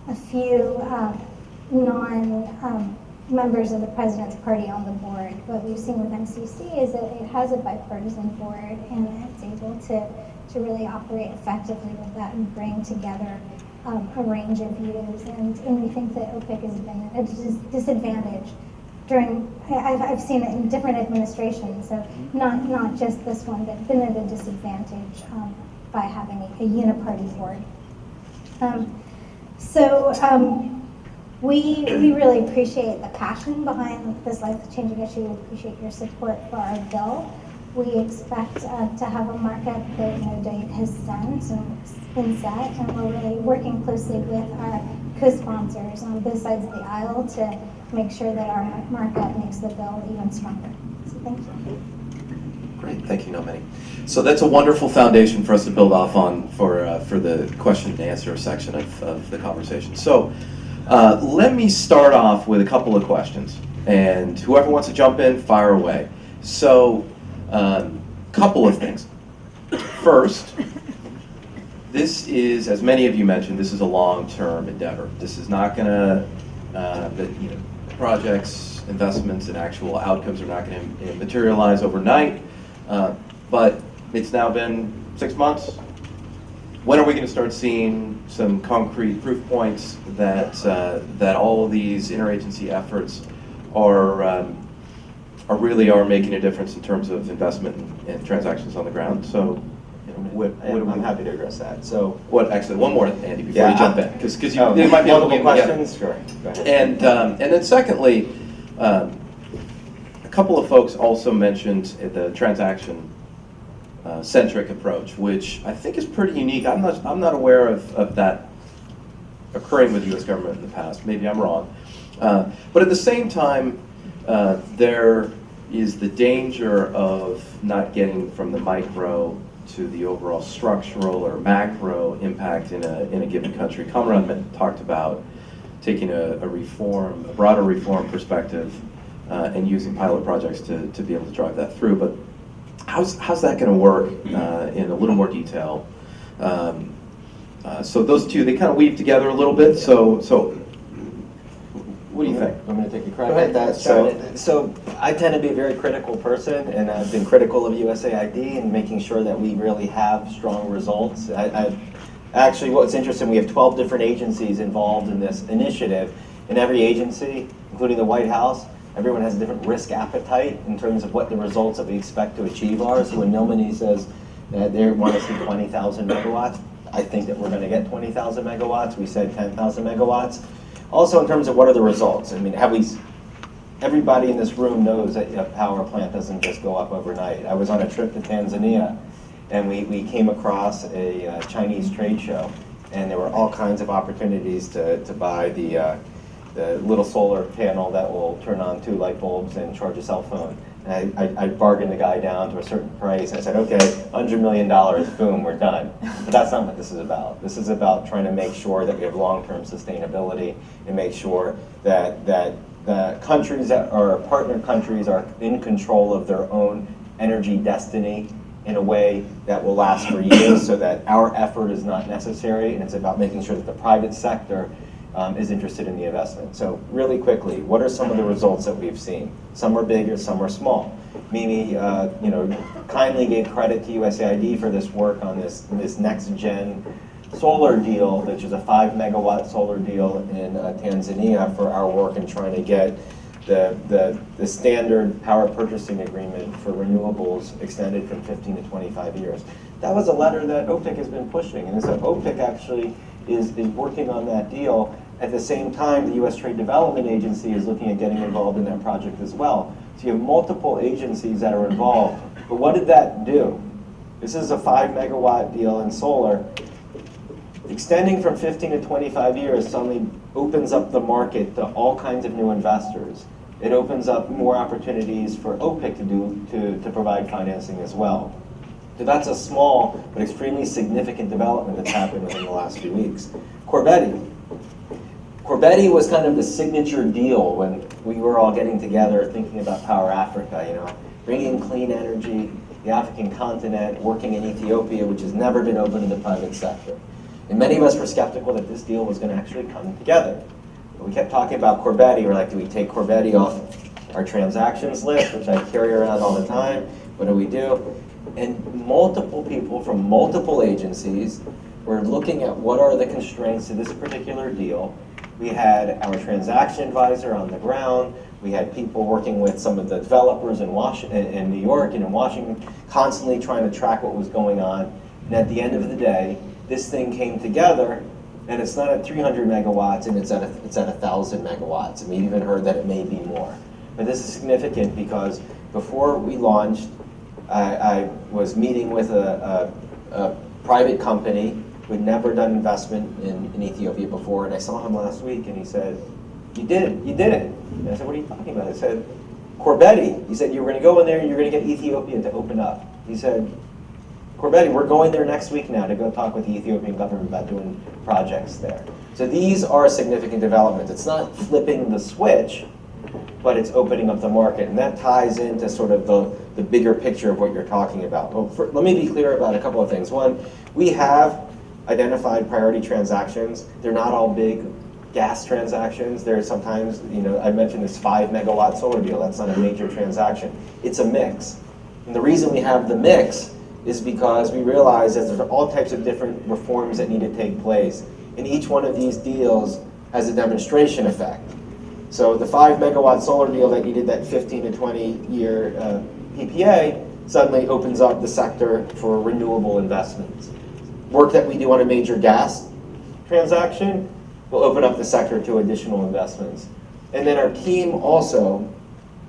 a few non-members of the president's party on the board. What we've seen with MCC is that it has a bipartisan board and it's able to really operate effectively with that and bring together a range of views. And we think that OPIC has been at a disadvantage during, I've seen it in different administrations, so not just this one, but been at a disadvantage by having a uniparty board. We really appreciate the passion behind this life-changing issue. We appreciate your support for our bill. We expect to have a markup that no date has been set, and we're really working closely with our co-sponsors on both sides of the aisle to make sure that our markup makes the bill even stronger. So thank you. Great, thank you, Nomini. So that's a wonderful foundation for us to build off on for the question and answer section of the conversation. So let me start off with a couple of questions, and whoever wants to jump in, fire away. So couple of things. First, this is, as many of you mentioned, this is a long-term endeavor. This is not going to, projects, investments, and actual outcomes are not going to materialize overnight. But it's now been 6 months. When are we going to start seeing some concrete proof points that all of these interagency efforts are really making a difference in terms of investment and transactions on the ground? So, I'm happy to address that. So, Actually, one more, Andy, before you jump in, because you there might be able to multiple questions. Sure. Go ahead. And then secondly, a couple of folks also mentioned the transaction centric approach, which I think is pretty unique. I'm not aware of that occurring with the U.S. government in the past. Maybe I'm wrong. But at the same time, there is the danger of not getting from the micro to the overall structural or macro impact in a given country. Kamran talked about taking a broader reform perspective and using pilot projects to be able to drive that through. But how's that going to work in a little more detail? So those two, they kind of weave together a little bit. So what do you think? I'm going to take a crack at that. So I tend to be a very critical person, and I've been critical of USAID and making sure that we really have strong results. Actually, what's interesting, we have 12 different agencies involved in this initiative, and every agency, including the White House, everyone has a different risk appetite in terms of what the results that we expect to achieve are. So when Nomini says that they want to see 20,000 megawatts, I think that we're going to get 20,000 megawatts. We said 10,000 megawatts. Also, in terms of what are the results? I mean, everybody in this room knows that a power plant doesn't just go up overnight. I was on a trip to Tanzania, and we came across a Chinese trade show, and there were all kinds of opportunities to buy the little solar panel that will turn on 2 light bulbs and charge a cell phone. And I bargained the guy down to a certain price. I said, okay, $100 million, boom, we're done. But that's not what this is about. This is about trying to make sure that we have long-term sustainability and make sure that the countries that are partner countries are in control of their own energy destiny in a way that will last for years so that our effort is not necessary, and it's about making sure that the private sector is interested in the investment. So really quickly, what are some of the results that we've seen? Some are bigger, some are small. Mimi, kindly gave credit to USAID for this work on this next gen solar deal, which is a 5 megawatt solar deal in Tanzania for our work in trying to get the standard power purchasing agreement for renewables extended from 15 to 25 years. That was a letter that OPIC has been pushing, and so OPIC actually is working on that deal. At the same time, the U.S. Trade Development Agency is looking at getting involved in that project as well. So you have multiple agencies that are involved. But what did that do? This is a 5 megawatt deal in solar. Extending from 15 to 25 years suddenly opens up the market to all kinds of new investors. It opens up more opportunities for OPIC to provide financing as well. So that's a small but extremely significant development that's happened within the last few weeks. Corbetti was kind of the signature deal when we were all getting together thinking about Power Africa, bringing clean energy, the African continent, working in Ethiopia, which has never been open to the private sector. And many of us were skeptical that this deal was going to actually come together. But we kept talking about Corbetti. We're like, do we take Corbetti off our transactions list, which I carry around all the time? What do we do? And multiple people from multiple agencies were looking at what are the constraints to this particular deal. We had our transaction advisor on the ground. We had people working with some of the developers in New York and in Washington, constantly trying to track what was going on. And at the end of the day, this thing came together, and it's not at 300 megawatts, and it's at 1,000 megawatts. And we even heard that it may be more. But this is significant because before we launched, I was meeting with a private company who had never done investment in Ethiopia before, and I saw him last week, and he said, you did it. And I said, what are you talking about? I said, Corbetti. He said, you were going to go in there and you're going to get Ethiopia to open up. He said, Corbetti, we're going there next week now to go talk with the Ethiopian government about doing projects there. So these are significant developments. It's not flipping the switch, but it's opening up the market. And that ties into sort of the bigger picture of what you're talking about. Well, let me be clear about a couple of things. One, we have identified priority transactions. They're not all big gas transactions. There's sometimes, I mentioned this 5 megawatt solar deal. That's not a major transaction. It's a mix. And the reason we have the mix is because we realize that there's all types of different reforms that need to take place. And each one of these deals has a demonstration effect. So the 5 megawatt solar deal that needed that 15 to 20 year PPA suddenly opens up the sector for renewable investments. Work that we do on a major gas transaction will open up the sector to additional investments. And then our team also,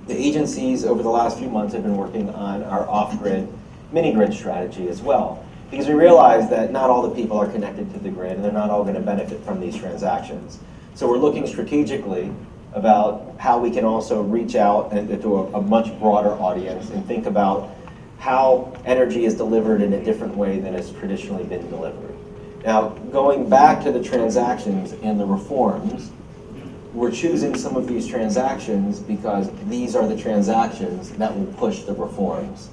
the agencies over the last few months have been working on our off-grid mini-grid strategy as well. Because we realize that not all the people are connected to the grid and they're not all going to benefit from these transactions. So we're looking strategically about how we can also reach out to a much broader audience and think about how energy is delivered in a different way than it's traditionally been delivered. Now, going back to the transactions and the reforms, we're choosing some of these transactions because these are the transactions that will push the reforms.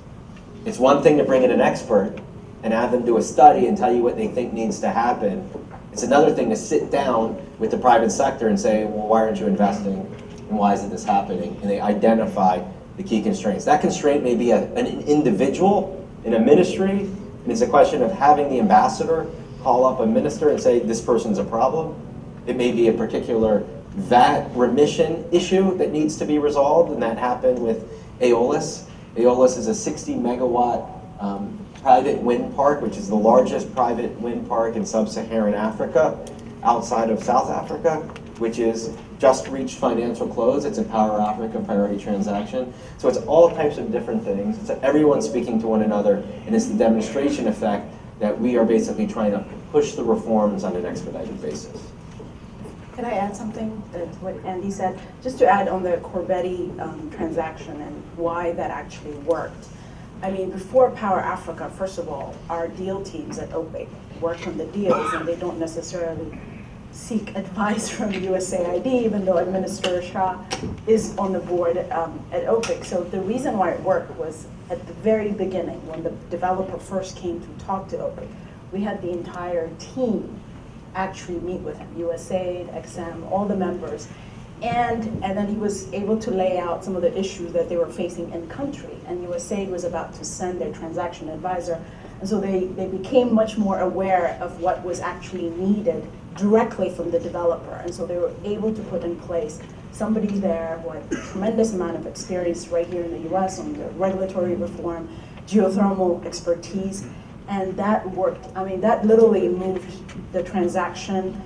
It's one thing to bring in an expert and have them do a study and tell you what they think needs to happen. It's another thing to sit down with the private sector and say, well, why aren't you investing? And why isn't this happening? And they identify the key constraints. That constraint may be an individual in a ministry, and it's a question of having the ambassador call up a minister and say, this person's a problem. It may be a particular VAT remission issue that needs to be resolved, and that happened with Aeolus. Aeolus is a 60 megawatt private wind park, which is the largest private wind park in sub-Saharan Africa, outside of South Africa. which is just reached financial close. It's a Power Africa priority transaction. So it's all types of different things. It's everyone speaking to one another, and it's the demonstration effect that we are basically trying to push the reforms on an expedited basis. Can I add something to what Andy said? Just to add on the Corbetti transaction and why that actually worked. I mean, before Power Africa, first of all, our deal teams at OPIC work on the deals, and they don't necessarily seek advice from USAID, even though Administrator Shah is on the board at OPIC. So the reason why it worked was at the very beginning, when the developer first came to talk to OPIC, we had the entire team actually meet with him, USAID, XM, all the members. And then he was able to lay out some of the issues that they were facing in country. And USAID was about to send their transaction advisor. And so they became much more aware of what was actually needed directly from the developer. And so they were able to put in place somebody there who had a tremendous amount of experience right here in the US on the regulatory reform, geothermal expertise. And that worked. I mean, that literally moved the transaction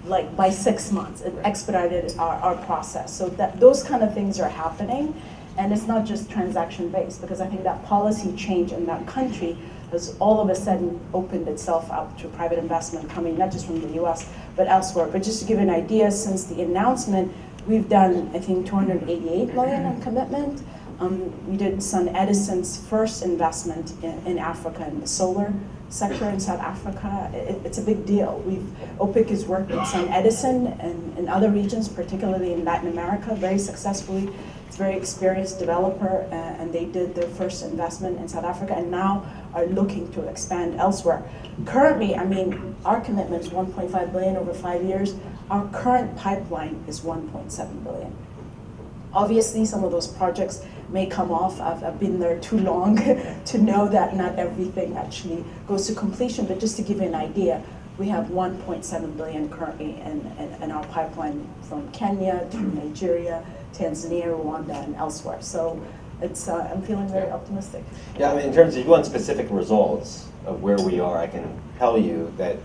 like by 6 months. It expedited our process. So that those kind of things are happening. And it's not just transaction based, because I think that policy change in that country has all of a sudden opened itself up to private investment coming not just from the US, but elsewhere. But just to give you an idea, since the announcement, we've done, I think, 288 million in commitment. We did Sun Edison's first investment in Africa, in the solar sector in South Africa. It's a big deal. OPIC has worked with Sun Edison and in other regions, particularly in Latin America, very successfully. It's a very experienced developer, and they did their first investment in South Africa and now are looking to expand elsewhere. Currently, I mean, our commitment is 1.5 billion over 5 years. Our current pipeline is 1.7 billion. Obviously, some of those projects may come off. I've been there too long to know that not everything actually goes to completion, but just to give you an idea, we have 1.7 billion currently in our pipeline from Kenya to Nigeria, Tanzania, Rwanda, and elsewhere. So it's, I'm feeling very optimistic. Yeah, I mean, in terms of, you want specific results of where we are, I can tell you that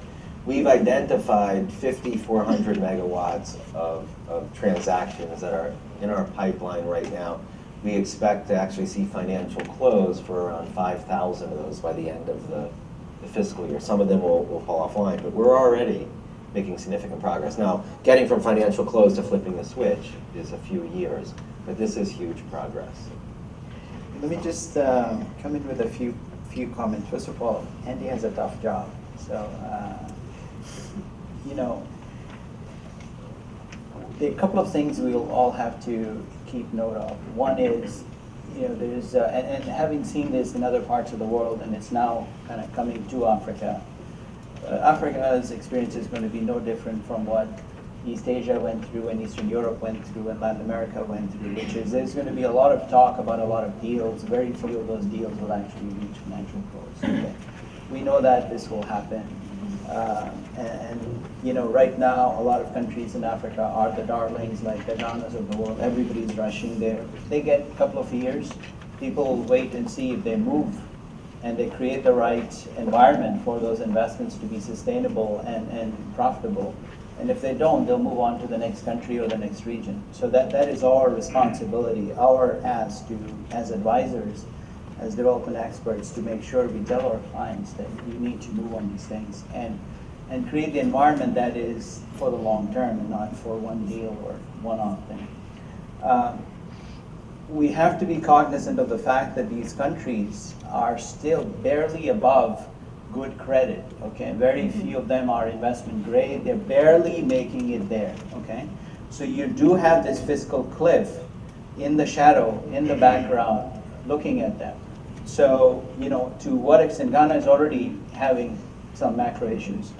we've identified 5,400 megawatts of transactions that are in our pipeline right now. We expect to actually see financial close for around 5,000 of those by the end of the fiscal year. Some of them will fall offline, but we're already making significant progress. Now, getting from financial close to flipping the switch is a few years, but this is huge progress. Let me just come in with a few comments. First of all, Andy has a tough job. So, you know, there are a couple of things we'll all have to keep note of. One is, you know, there's, and having seen this in other parts of the world, and it's now kind of coming to Africa, Africa's experience is going to be no different from what East Asia went through and Eastern Europe went through and Latin America went through, which is there's going to be a lot of talk about a lot of deals. Very few of those deals will actually reach financial close. Okay? We know that this will happen. And you know, right now, a lot of countries in Africa are the darlings, like the Ghanas of the world. Everybody's rushing there. They get a couple of years. People wait and see if they move, and they create the right environment for those investments to be sustainable and profitable. And if they don't, they'll move on to the next country or the next region. So that is our responsibility, our ask as advisors, as development experts, to make sure we tell our clients that you need to move on these things and create the environment that is for the long term and not for one deal or one-off thing. We have to be cognizant of the fact that these countries are still barely above good credit, okay? Very few of them are investment grade. They're barely making it there, okay? So you do have this fiscal cliff in the shadow, in the background, looking at them. So, you know, to what extent, Ghana is already having some macro issues.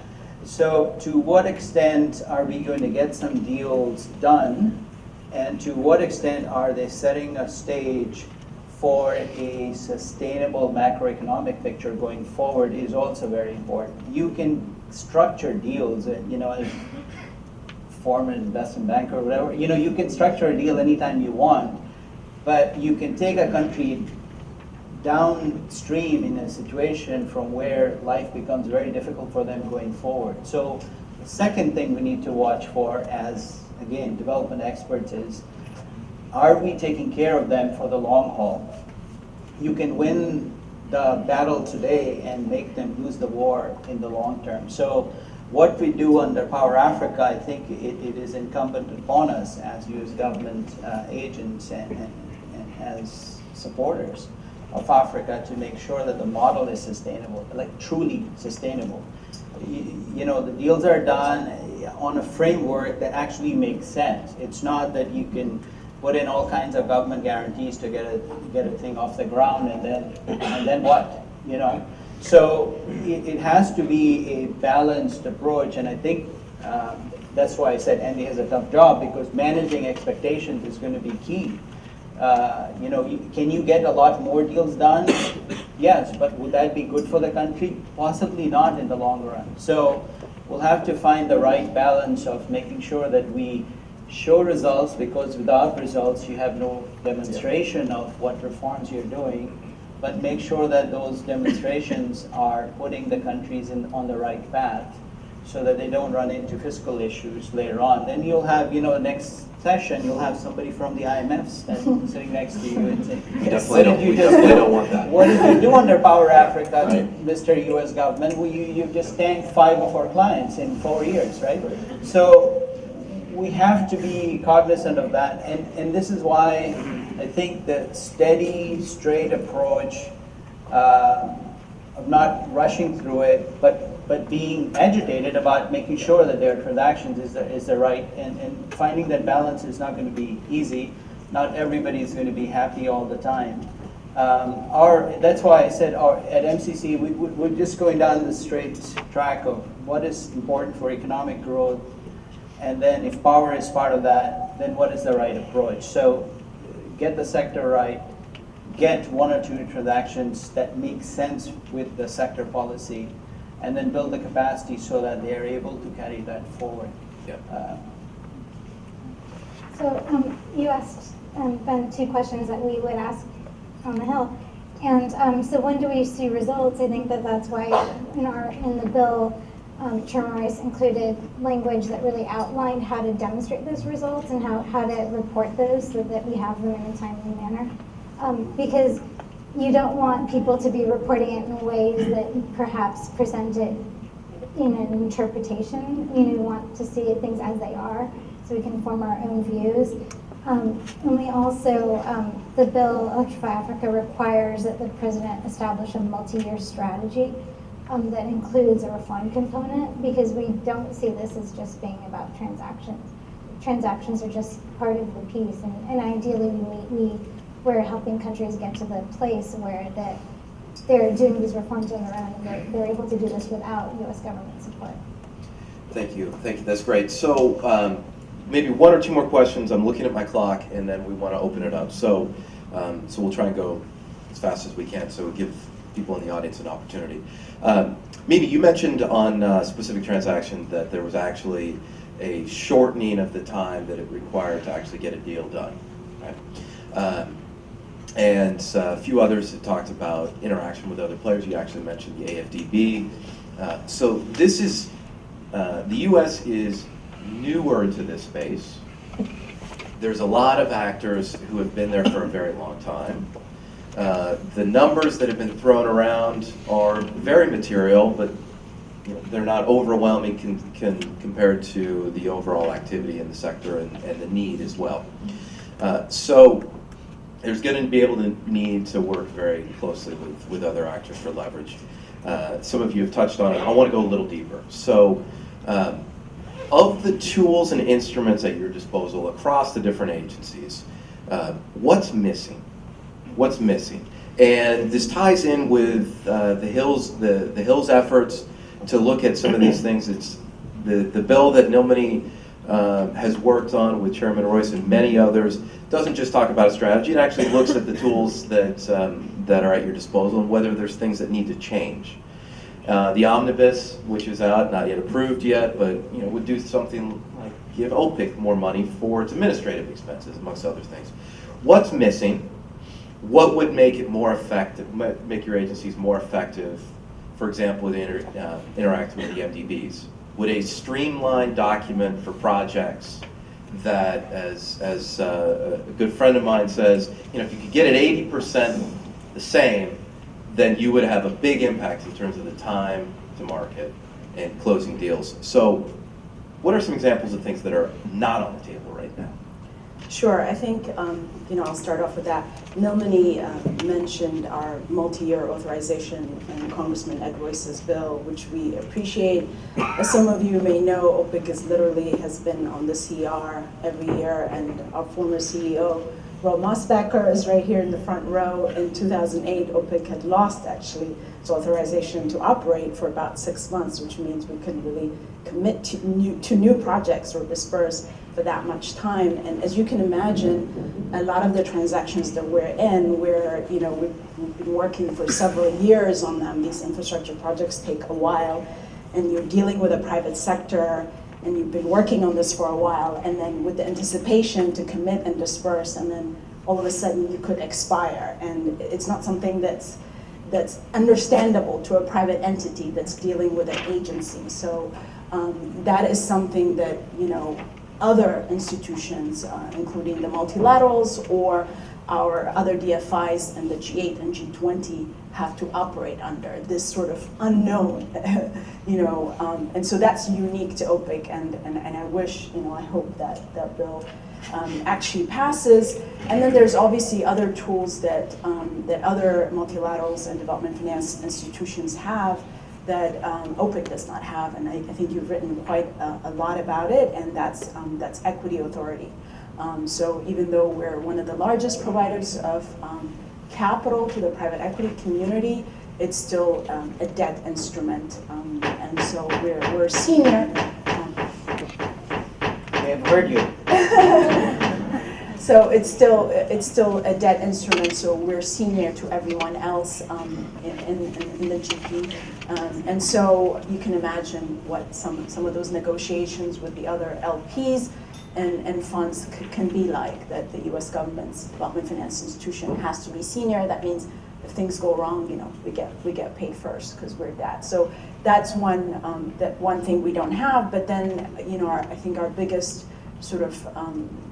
So to what extent are we going to get some deals done, and to what extent are they setting a stage for a sustainable macroeconomic picture going forward is also very important. You can structure deals, you know, as former investment banker or whatever, you know, you can structure a deal anytime you want, but you can take a country downstream in a situation from where life becomes very difficult for them going forward. So the second thing we need to watch for as again, development experts, is are we taking care of them for the long haul? You can win the battle today and make them lose the war in the long term. So what we do under Power Africa, I think it is incumbent upon us as U.S. government agents and as supporters of Africa to make sure that the model is sustainable, like truly sustainable. You know, the deals are done on a framework that actually makes sense. It's not that you can put in all kinds of government guarantees to get a thing off the ground and then what, you know? So it has to be a balanced approach, and I think that's why I said Andy has a tough job, because managing expectations is going to be key. You know, can you get a lot more deals done? Yes, but would that be good for the country? Possibly not in the long run. So we'll have to find the right balance of making sure that we show results, because without results you have no demonstration of what reforms you're doing, but make sure that those demonstrations are putting the countries on the right path so that they don't run into fiscal issues later on. Then you'll have, you know, next session, you'll have somebody from the IMF sitting next to you and saying, We definitely don't want that. what did you do under Power Africa, Right. Mr. U.S. government? Well, you just tanked 5 of our clients in 4 years, right? So we have to be cognizant of that, and this is why I think the steady, straight approach of not rushing through it, but being agitated about making sure that their transactions is the right, and finding that balance is not going to be easy. Not everybody is going to be happy all the time. That's why I said at MCC we're just going down the straight track of what is important for economic growth, and then if power is part of that, then what is the right approach? So get the sector right, get 1 or 2 transactions that make sense with the sector policy, and then build the capacity so that they are able to carry that forward. Yeah. So you asked Ben 2 questions that we would ask on the Hill, and so when do we see results? I think that's why in the bill, Chairman Rice included language that really outlined how to demonstrate those results and how to report those so that we have them in a timely manner. Because you don't want people to be reporting it in ways that perhaps present it in an interpretation. You want to see things as they are so we can form our own views. And we also, the bill Electrify Africa requires that the president establish a multi-year strategy that includes a reform component, because we don't see this as just being about transactions. Transactions are just part of the piece, and ideally we're helping countries get to the place where they're doing these reforms on their own, and they're able to do this without U.S. government support. Thank you. That's great. So maybe 1 or 2 more questions. I'm looking at my clock, and then we want to open it up. So we'll try and go as fast as we can, so we give people in the audience an opportunity. Maybe you mentioned on a specific transaction that there was actually a shortening of the time that it required to actually get a deal done, right? And a few others had talked about interaction with other players. You actually mentioned the AFDB. So this is, the U.S. is newer to this space. There's a lot of actors who have been there for a very long time. The numbers that have been thrown around are very material, but they're not overwhelming compared to the overall activity in the sector and the need as well. So there's going to be able to need to work very closely with other actors for leverage. Some of you have touched on it. I want to go a little deeper. So of the tools and instruments at your disposal across the different agencies, what's missing? What's missing? And this ties in with the Hill's efforts to look at some of these things. It's the bill that Nilmani has worked on with Chairman Royce and many others doesn't just talk about a strategy. It actually looks at the tools that are at your disposal and whether there's things that need to change. The omnibus, which is out, not yet approved yet, but would do something like give OPIC more money for its administrative expenses, amongst other things. What's missing? What would make it more effective, make your agencies more effective, for example, with interacting with the MDBs? Would a streamlined document for projects that, as a good friend of mine says, if you could get it 80% the same, then you would have a big impact in terms of the time to market and closing deals. So what are some examples of things that are not on the table right now? Sure, I think, I'll start off with that. Melanie mentioned our multi-year authorization and Congressman Ed Royce's bill, which we appreciate. As some of you may know, OPIC has been on the CR every year, and our former CEO, Rob Mosbacher, is right here in the front row. In 2008, OPIC had lost, actually, its authorization to operate for about 6 months, which means we couldn't really commit to new projects or disperse for that much time. And as you can imagine, a lot of the transactions that we're in, where we've been working for several years on them. These infrastructure projects take a while, and you're dealing with a private sector, and you've been working on this for a while, and then with the anticipation to commit and disperse, and then all of a sudden you could expire. And it's not something that's understandable to a private entity that's dealing with an agency. So that is something that other institutions, including the multilaterals or our other DFIs and the G8 and G20, have to operate under this sort of unknown, and so that's unique to OPIC, and I wish, I hope that that bill actually passes. And then there's obviously other tools that other multilaterals and development finance institutions have that OPIC does not have, and I think you've written quite a lot about it, and that's equity authority. So even though we're one of the largest providers of capital to the private equity community, it's still a debt instrument, and so we're senior. They have heard you. So it's still a debt instrument. So we're senior to everyone else in the GP, and so you can imagine what some of those negotiations with the other LPs and funds can be like. That the U.S. government's development finance institution has to be senior. That means if things go wrong, we get paid first because we're debt. So that's one thing we don't have. But then I think our biggest sort of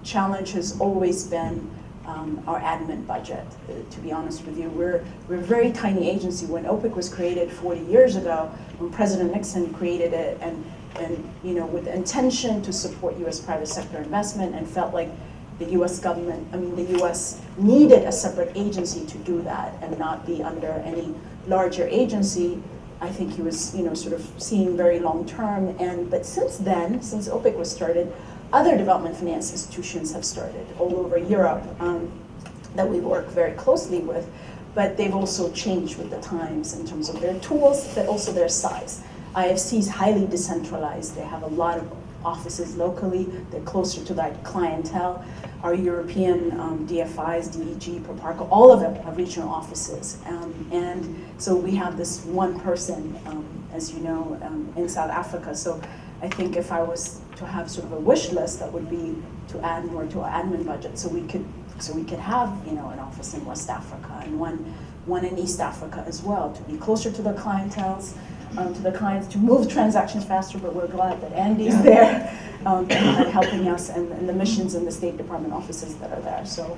challenge has always been our admin budget. To be honest with you, we're a very tiny agency. When OPIC was created 40 years ago, when President Nixon created it, and with the intention to support U.S. private sector investment, and felt like the U.S. government, the U.S. needed a separate agency to do that and not be under any larger agency. I think he was, sort of seeing very long term. But since then, since OPIC was started, other development finance institutions have started all over Europe that we work very closely with, but they've also changed with the times in terms of their tools, but also their size. IFC is highly decentralized. They have a lot of offices locally. They're closer to that clientele. Our European DFIs, DEG, Proparco, all of them have regional offices. And so we have this one person, as you know, in South Africa. So I think if I was to have sort of a wish list, that would be to add more to our admin budget, so we could have an office in West Africa and one in East Africa as well, to be closer to the clientels, to the clients, to move transactions faster. But we're glad that Andy's there and helping us, and the missions and the State Department offices that are there. So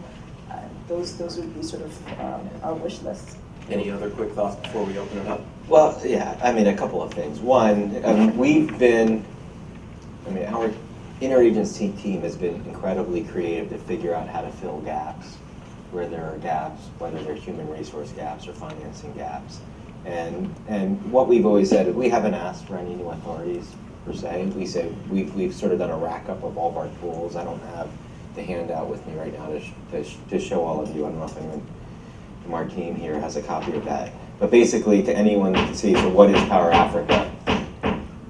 those would be sort of our wish list. Any other quick thoughts before we open it up? Well, yeah, a couple of things. One, our interagency team has been incredibly creative to figure out how to fill gaps, where there are gaps, whether they're human resource gaps or financing gaps. And what we've always said is we haven't asked for any new authorities, per se. We say we've sort of done a rack up of all of our tools. I don't have the handout with me right now to show all of you. I don't know if anyone from our team here has a copy of that. But basically, to anyone that can see, so what is Power Africa?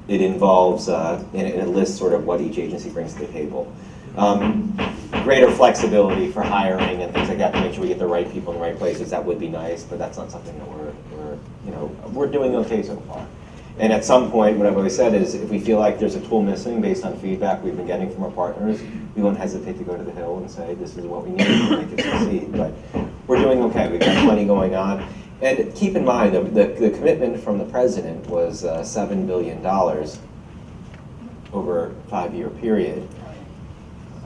It involves, and it lists sort of what each agency brings to the table. Greater flexibility for hiring and things like that to make sure we get the right people in the right places. That would be nice, but that's not something that we're doing okay so far. And at some point, what I've always said is, if we feel like there's a tool missing based on feedback we've been getting from our partners, we won't hesitate to go to the Hill and say, this is what we need to make it succeed. But we're doing okay. We've got plenty going on. And keep in mind, the commitment from the president was $7 billion over a 5-year period.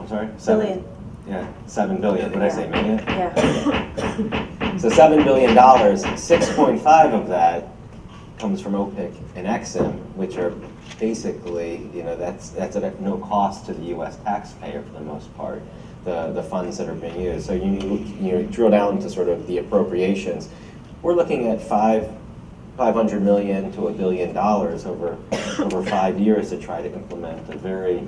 sorry? Billion. Yeah, 7 billion. What did I say, million? Yeah. So $7 billion, 6.5 of that comes from OPIC and Exim, which are basically, that's at no cost to the U.S. taxpayer for the most part, the funds that are being used. So you drill down to sort of the appropriations. We're looking at $500 million to $1 billion over 5 years to try to implement a very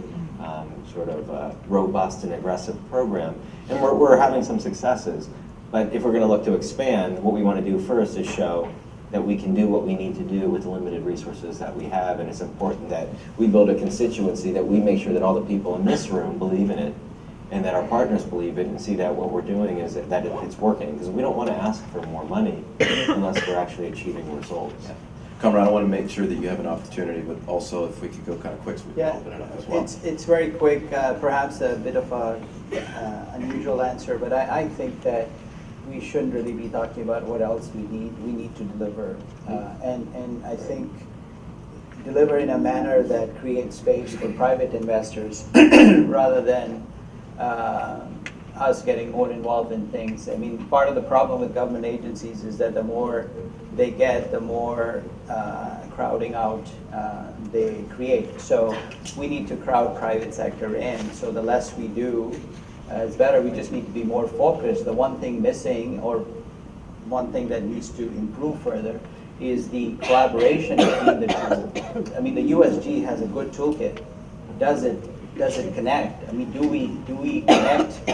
sort of robust and aggressive program. And we're having some successes. But if we're going to look to expand, what we want to do first is show that we can do what we need to do with the limited resources that we have. And it's important that we build a constituency, that we make sure that all the people in this room believe in it, and that our partners believe it, and see that what we're doing is that it's working. Because we don't want to ask for more money unless we're actually achieving results. Yeah. Comrade, I want to make sure that you have an opportunity, but also if we could go kind of quick, so we can open it up as well. It's very quick, perhaps a bit of a unusual answer, but I think that we shouldn't really be talking about what else we need. We need to deliver, and I think deliver in a manner that creates space for private investors rather than us getting more involved in things. I mean, part of the problem with government agencies is that the more they get, the more crowding out they create. So we need to crowd private sector in. So the less we do, it's better. We just need to be more focused. The one thing missing, or one thing that needs to improve further, is the collaboration between the two. I mean, the USG has a good toolkit. Does it connect? I mean, do we connect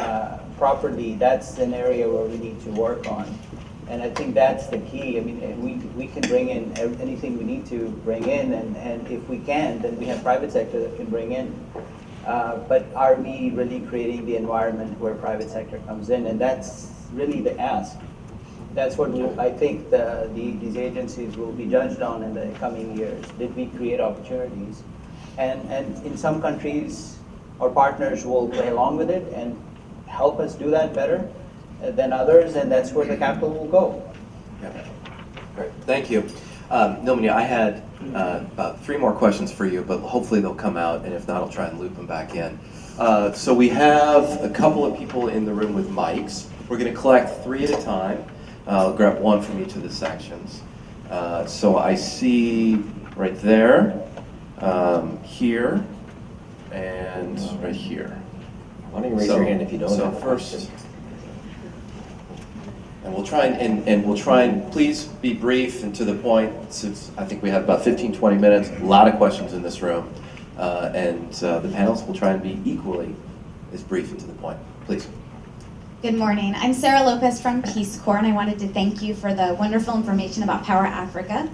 properly? That's an area where we need to work on. And I think that's the key. I mean, we can bring in anything we need to bring in, and if we can, then we have private sector that can bring in. But are we really creating the environment where private sector comes in? And that's really the ask. That's what I think these agencies will be judged on in the coming years. Did we create opportunities? And in some countries, our partners will play along with it and help us do that better than others, and that's where the capital will go. Yeah. Great. Thank you. Nomini, I had about 3 more questions for you, but hopefully they'll come out, and if not, I'll try and loop them back in. So we have a couple of people in the room with mics. We're going to collect 3 at a time. I'll grab 1 from each of the sections. So I see right there, here, and right here. Why don't you raise your hand if you don't have a question? And we'll try and please be brief and to the point, since I think we have about 15-20 minutes, a lot of questions in this room, and the panelists will try and be equally as brief and to the point. Please. Good morning. I'm Sarah Lopez from Peace Corps, and I wanted to thank you for the wonderful information about Power Africa.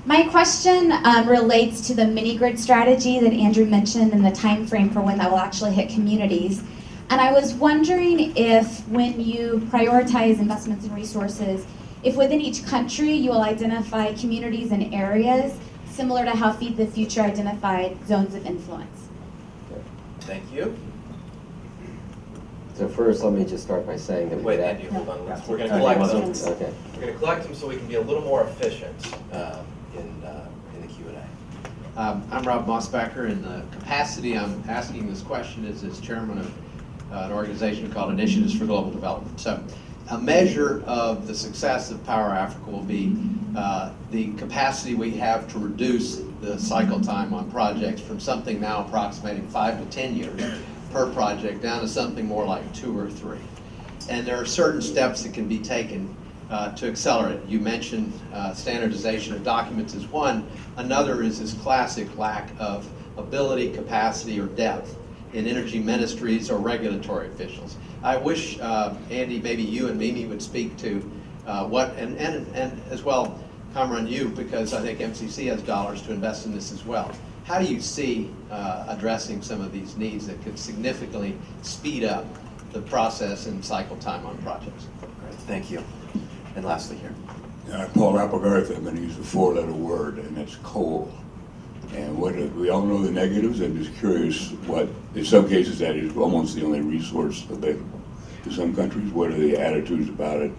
My question relates to the mini-grid strategy that Andrew mentioned and the time frame for when that will actually hit communities. And I was wondering if, when you prioritize investments and resources, if within each country you will identify communities and areas similar to how Feed the Future identified zones of influence. Thank you. So first, let me just start by saying that Wait, Andy, hold on. We're going to collect them. Okay. We're going to collect them so we can be a little more efficient in the Q&A. I'm Rob Mossbacher. In the capacity I'm asking this question is as chairman of an organization called Initiatives for Global Development. So a measure of the success of Power Africa will be the capacity we have to reduce the cycle time on projects from something now approximating 5 to 10 years per project down to something more like 2 or 3. And there are certain steps that can be taken to accelerate it. You mentioned standardization of documents is one. Another is this classic lack of ability, capacity, or depth in energy ministries or regulatory officials. I wish, Andy, maybe you and Mimi would speak to what, and as well, Kamran, you, because I think MCC has dollars to invest in this as well. How do you see addressing some of these needs that could significantly speed up the process and cycle time on projects? Great, thank you. And lastly here. Paul Applegarth, I'm going to use a 4-letter word, and that's coal. And we all know the negatives. I'm just curious what, in some cases, that is almost the only resource available to some countries. What are the attitudes about it?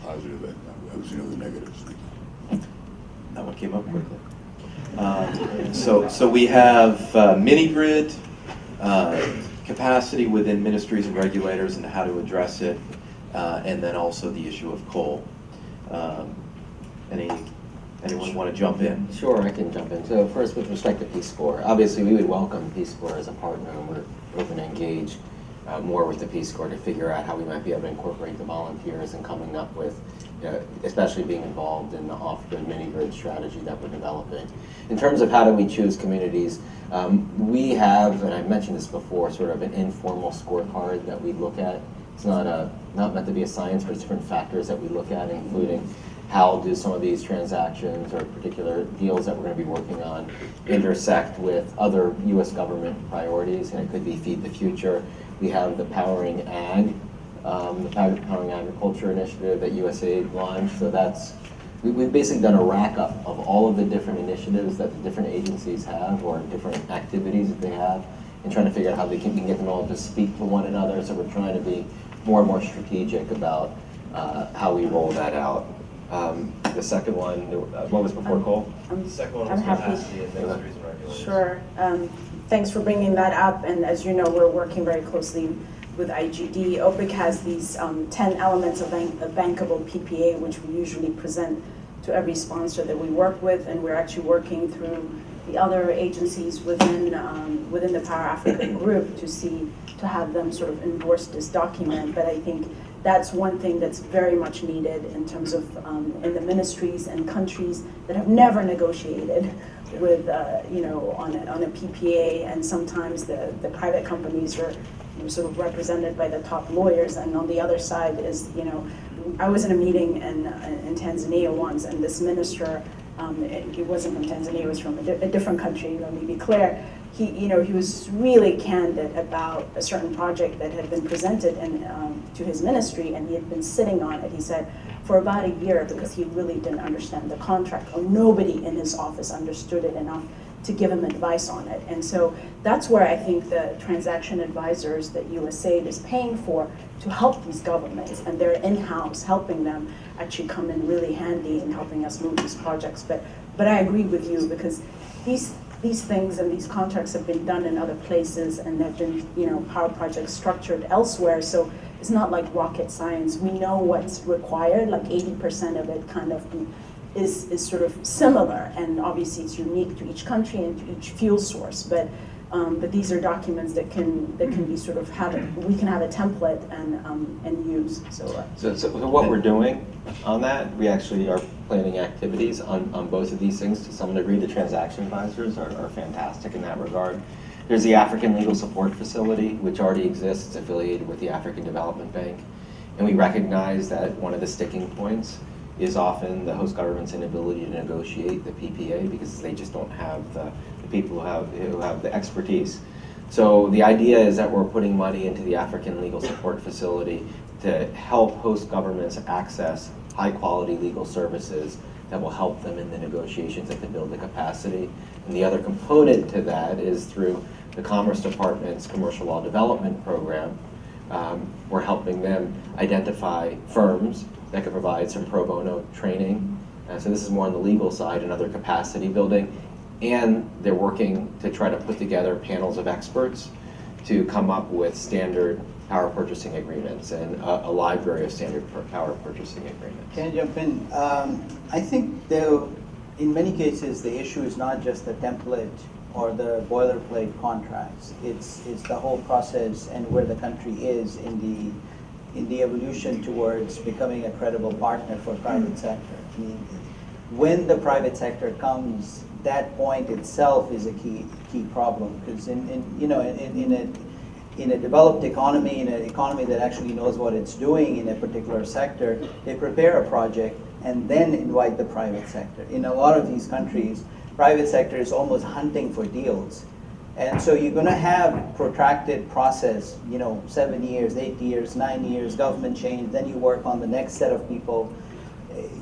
Positive, and obviously know the negatives. Thank you. That one came up quickly. So we have mini grid, capacity within ministries and regulators and how to address it, and then also the issue of coal. Anyone want to jump in? Sure, I can jump in. So first, with respect to Peace Corps, obviously we would welcome Peace Corps as a partner, and we're open to engage more with the Peace Corps to figure out how we might be able to incorporate the volunteers and coming up with, especially being involved in the off-grid mini-grid strategy that we're developing. In terms of how do we choose communities, we have, and I've mentioned this before, sort of an informal scorecard that we look at. It's not meant to be a science, but it's different factors that we look at, including how do some of these transactions or particular deals that we're going to be working on intersect with other U.S. government priorities, and it could be Feed the Future. We have the Powering Ag, the Powering Agriculture initiative that USAID launched. So we've basically done a rack-up of all of the different initiatives that the different agencies have or different activities that they have, and trying to figure out how we can get them all to speak to one another. So we're trying to be more and more strategic about how we roll that out. The second one, what was before coal? The second one I'm was happy. capacity and ministries and regulators. Sure. Thanks for bringing that up. And as you know, we're working very closely with IGD. OPIC has these 10 elements of a bankable PPA, which we usually present to every sponsor that we work with. And we're actually working through the other agencies within the Power Africa group to have them sort of endorse this document. But I think that's one thing that's very much needed in terms of in the ministries and countries that have never negotiated with on a PPA, and sometimes the private companies are sort of represented by the top lawyers, and on the other side is I was in a meeting in Tanzania once, and this minister, it wasn't from Tanzania, it was from a different country, let me be clear. He was really candid about a certain project that had been presented to his ministry, and he had been sitting on it. He said for about a year because he really didn't understand the contract, or nobody in his office understood it enough to give him advice on it. And so that's where I think the transaction advisors that USAID is paying for to help these governments, and they're in-house helping them, actually come in really handy in helping us move these projects. But I agree with you, because these things and these contracts have been done in other places, and they've been power projects structured elsewhere. So it's not like rocket science. We know what's required. Like 80% of it kind of is sort of similar, and obviously it's unique to each country and to each fuel source. But these are documents that can be sort of we can have a template and use. So what we're doing on that, we actually are planning activities on both of these things to some degree. The transaction advisors are fantastic in that regard. There's the African Legal Support Facility, which already exists, affiliated with the African Development Bank. And we recognize that one of the sticking points is often the host government's inability to negotiate the PPA because they just don't have the people who have the expertise. So the idea is that we're putting money into the African Legal Support Facility to help host governments access high-quality legal services that will help them in the negotiations and to build the capacity. And the other component to that is through the Commerce Department's Commercial Law Development Program. We're helping them identify firms that can provide some pro bono training. So this is more on the legal side and other capacity building. And they're working to try to put together panels of experts to come up with standard power purchasing agreements and a library of standard power purchasing agreements. Can I jump in? I think though, in many cases, the issue is not just the template or the boilerplate contracts. It's the whole process and where the country is in the evolution towards becoming a credible partner for private sector. I mean, when the private sector comes, that point itself is a key problem, because in a developed economy, in an economy that actually knows what it's doing in a particular sector, they prepare a project and then invite the private sector. In a lot of these countries, private sector is almost hunting for deals. And so you're going to have protracted process, 7 years, 8 years, 9 years, government change, then you work on the next set of people.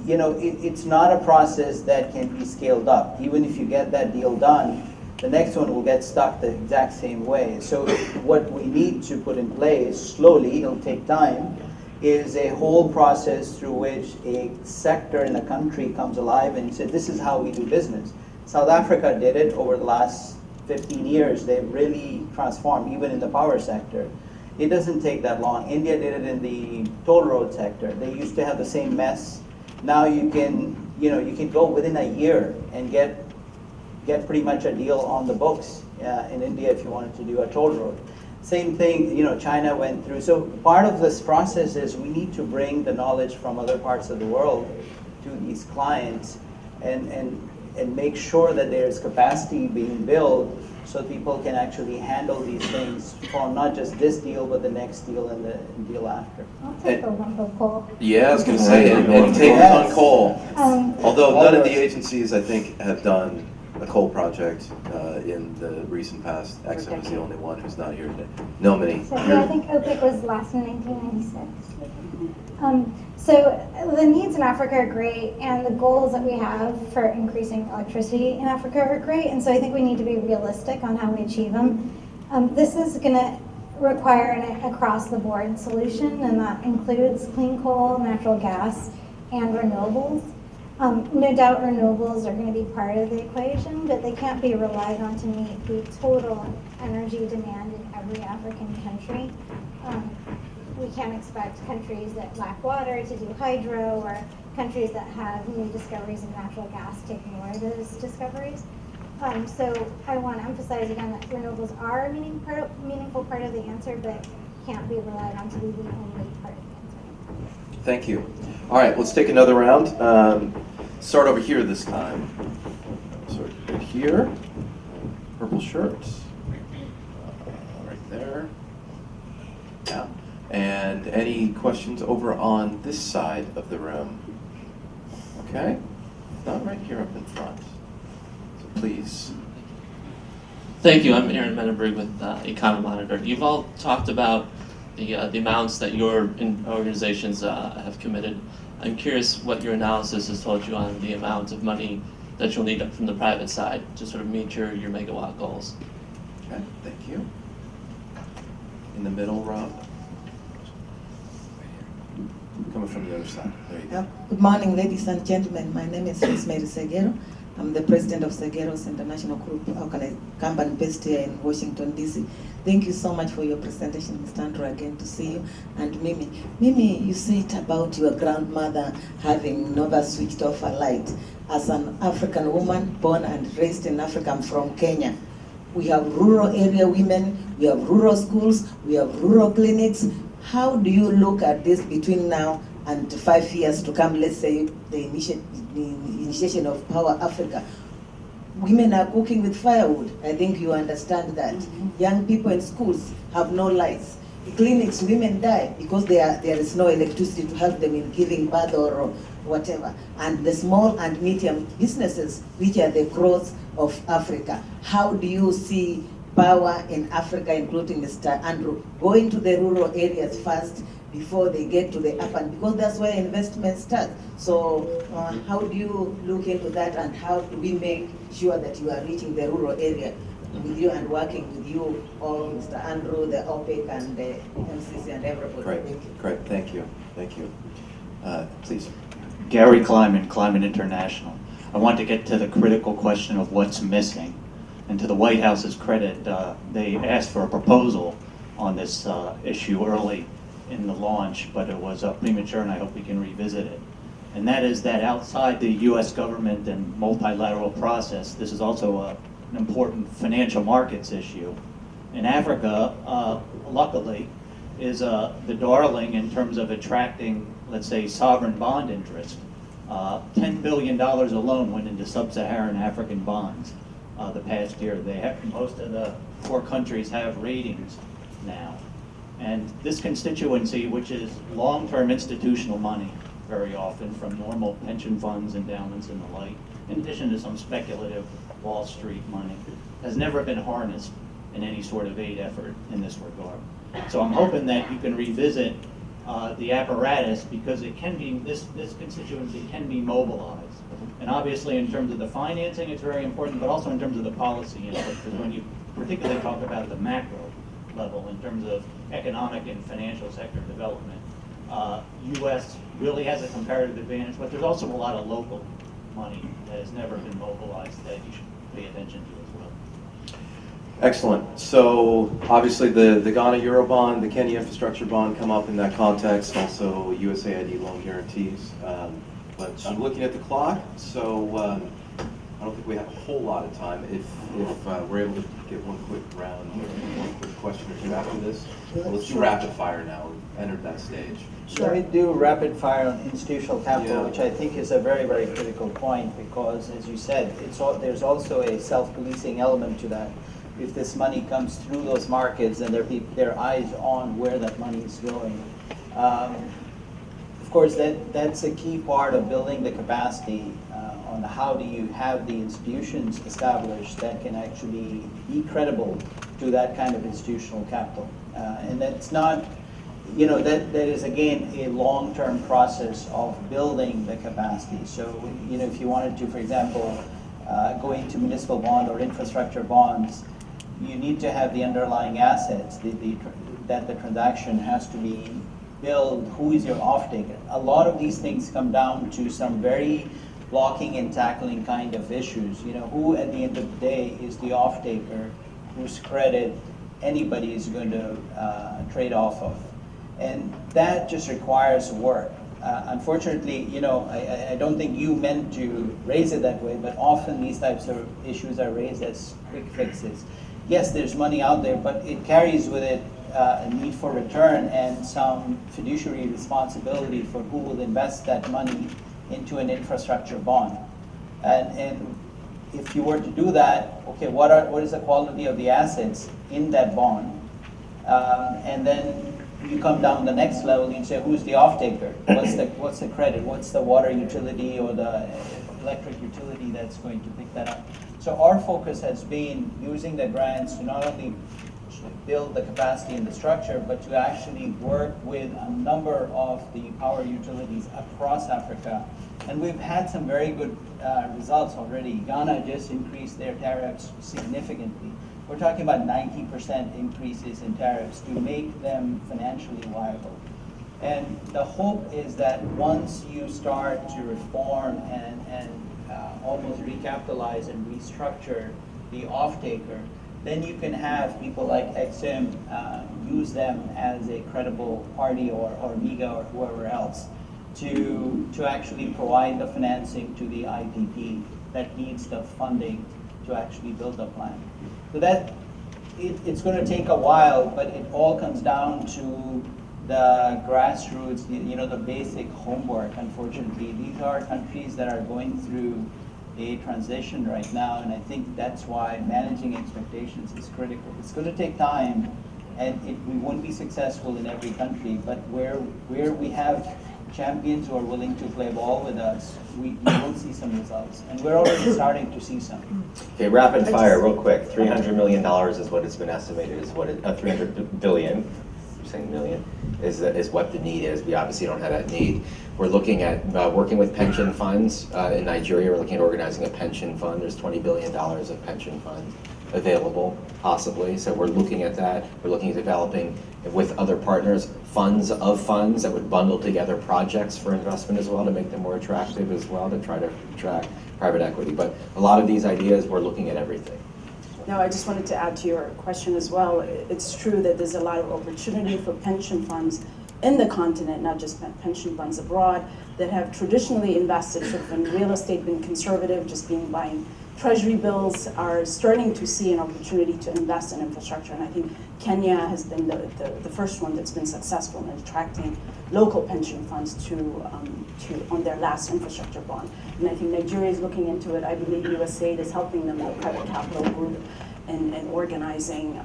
It's not a process that can be scaled up. Even if you get that deal done, the next one will get stuck the exact same way. So what we need to put in place, slowly, it'll take time, is a whole process through which a sector in a country comes alive and says, this is how we do business. South Africa did it over the last 15 years, they've really transformed, even in the power sector. It doesn't take that long. India did it in the toll road sector. They used to have the same mess. Now you can go within a year and get pretty much a deal on the books in India if you wanted to do a toll road. Same thing, China went through. So part of this process is we need to bring the knowledge from other parts of the world to these clients and make sure that there's capacity being built so people can actually handle these things for not just this deal, but the next deal and the deal after. I'll take the lump of coal. Yeah, I was going to say, and takers Yes. on coal. Although All none of those. the agencies, I think, have done a coal project in the recent past. Exxon is the only one who's not here today. No, many. So yeah, I think OPIC was last in 1996. So the needs in Africa are great, and the goals that we have for increasing electricity in Africa are great, and so I think we need to be realistic on how we achieve them. This is going to require an across-the-board solution, and that includes clean coal, natural gas, and renewables. No doubt renewables are going to be part of the equation, but they can't be relied on to meet the total energy demand in every African country. We can't expect countries that lack water to do hydro, or countries that have new discoveries in natural gas to ignore those discoveries. So I want to emphasize again that renewables are a meaningful part of the answer, but can't be relied on to be the only part of the answer. Thank you. All right, let's take another round. Start over here this time. Sort of right here. Purple shirt. Right there. Yeah. And any questions over on this side of the room? Okay. Not right here up in front. So please. Thank you. I'm Aaron Menenberg with Economy Monitor. You've all talked about the amounts that your organizations have committed. I'm curious what your analysis has told you on the amount of money that you'll need from the private side to sort of meet your megawatt goals. Okay, thank you. In the middle, Rob. Coming from the other side. There you go. Good morning, ladies and gentlemen. My name is Rosemary Seguero. I'm the president of Seguero's International Group, company based here in Washington, D.C. Thank you so much for your presentation, Mr. Andrew, again to see you. And Mimi, you said about your grandmother having never switched off a light. As an African woman born and raised in Africa, I'm from Kenya. We have rural area women, we have rural schools, we have rural clinics. How do you look at this between now and 5 years to come, let's say the initiation of Power Africa? Women are cooking with firewood. I think you understand that. Young people in schools have no lights. In clinics, women die because there is no electricity to help them in giving birth or whatever. And the small and medium businesses, which are the growth of Africa. How do you see power in Africa, including Mr. Andrew, going to the rural areas first before they get to the urban, because that's where investments start. So how do you look into that, and how do we make sure that you are reaching the rural area with you and working with you, all Mr. Andrew, the OPEC and the MCC and everybody? Great, thank you. Please. Gary Kleiman, Kleiman International. I want to get to the critical question of what's missing. And to the White House's credit, they asked for a proposal on this issue early in the launch, but it was premature, and I hope we can revisit it. And that is that outside the U.S. government and multilateral process, this is also an important financial markets issue. And Africa, luckily, is the darling in terms of attracting, let's say, sovereign bond interest. $10 billion alone went into sub-Saharan African bonds the past year. Most of the poor countries have ratings now. And this constituency, which is long-term institutional money, very often from normal pension funds, endowments, and the like, in addition to some speculative Wall Street money, has never been harnessed in any sort of aid effort in this regard. So I'm hoping that you can revisit the apparatus, because it can be, this constituency can be mobilized. And obviously in terms of the financing, it's very important, but also in terms of the policy input, because when you particularly talk about the macro level in terms of economic and financial sector development, U.S. really has a comparative advantage, but there's also a lot of local money that has never been mobilized that you should pay attention to as well. Excellent. So obviously the Ghana Euro bond, the Kenya infrastructure bond come up in that context, also USAID loan guarantees. But I'm looking at the clock, so I don't think we have a whole lot of time. If we're able to get one quick round, one quick question or two after this, let's do rapid fire now. We've entered that stage. Let me do rapid fire on institutional capital, Yeah. which I think is a very, very critical point because, as you said, there's also a self-policing element to that. If this money comes through those markets, then there are eyes on where that money is going. Of course, that's a key part of building the capacity on how do you have the institutions established that can actually be credible to that kind of institutional capital. And that's not, that is again a long-term process of building the capacity. So, if you wanted to, for example, go into municipal bond or infrastructure bonds, you need to have the underlying assets that the transaction has to be built. Who is your off-taker? A lot of these things come down to some very blocking and tackling kind of issues. Who at the end of the day is the off-taker whose credit anybody is going to trade off of? And that just requires work. Unfortunately, I don't think you meant to raise it that way, but often these types of issues are raised as quick fixes. Yes, there's money out there, but it carries with it a need for return and some fiduciary responsibility for who will invest that money into an infrastructure bond. And if you were to do that, okay, what is the quality of the assets in that bond? And then you come down the next level and you say, who's the off-taker? What's the credit? What's the water utility or the electric utility that's going to pick that up? So our focus has been using the grants to not only build the capacity and the structure, but to actually work with a number of the power utilities across Africa. And we've had some very good results already. Ghana just increased their tariffs significantly. We're talking about 90% increases in tariffs to make them financially viable. And the hope is that once you start to reform and almost recapitalize and restructure the off-taker, then you can have people like Exim use them as a credible party or MIGA or whoever else to actually provide the financing to the IPP that needs the funding to actually build the plan. So that it's going to take a while, but it all comes down to the grassroots, the basic homework. Unfortunately, these are countries that are going through a transition right now, and I think that's why managing expectations is critical. It's going to take time, and we won't be successful in every country, but where we have champions who are willing to play ball with us, we will see some results, and we're already starting to see some. Okay, rapid fire, real quick. $300 million is what it's been estimated, is what 300 billion, you're saying million, is what the need is. We obviously don't have that need. We're looking at working with pension funds in Nigeria. We're looking at organizing a pension fund. There's $20 billion of pension funds available, possibly. So we're looking at that. We're looking at developing with other partners funds that would bundle together projects for investment as well to make them more attractive as well, to try to attract private equity. But a lot of these ideas, we're looking at everything. No, I just wanted to add to your question as well. It's true that there's a lot of opportunity for pension funds in the continent, not just pension funds abroad, that have traditionally invested sort of in real estate, been conservative, just buying treasury bills, are starting to see an opportunity to invest in infrastructure. And I think Kenya has been the first one that's been successful in attracting local pension funds to on their last infrastructure bond. And I think Nigeria is looking into it. I believe USAID is helping them with a private capital group and organizing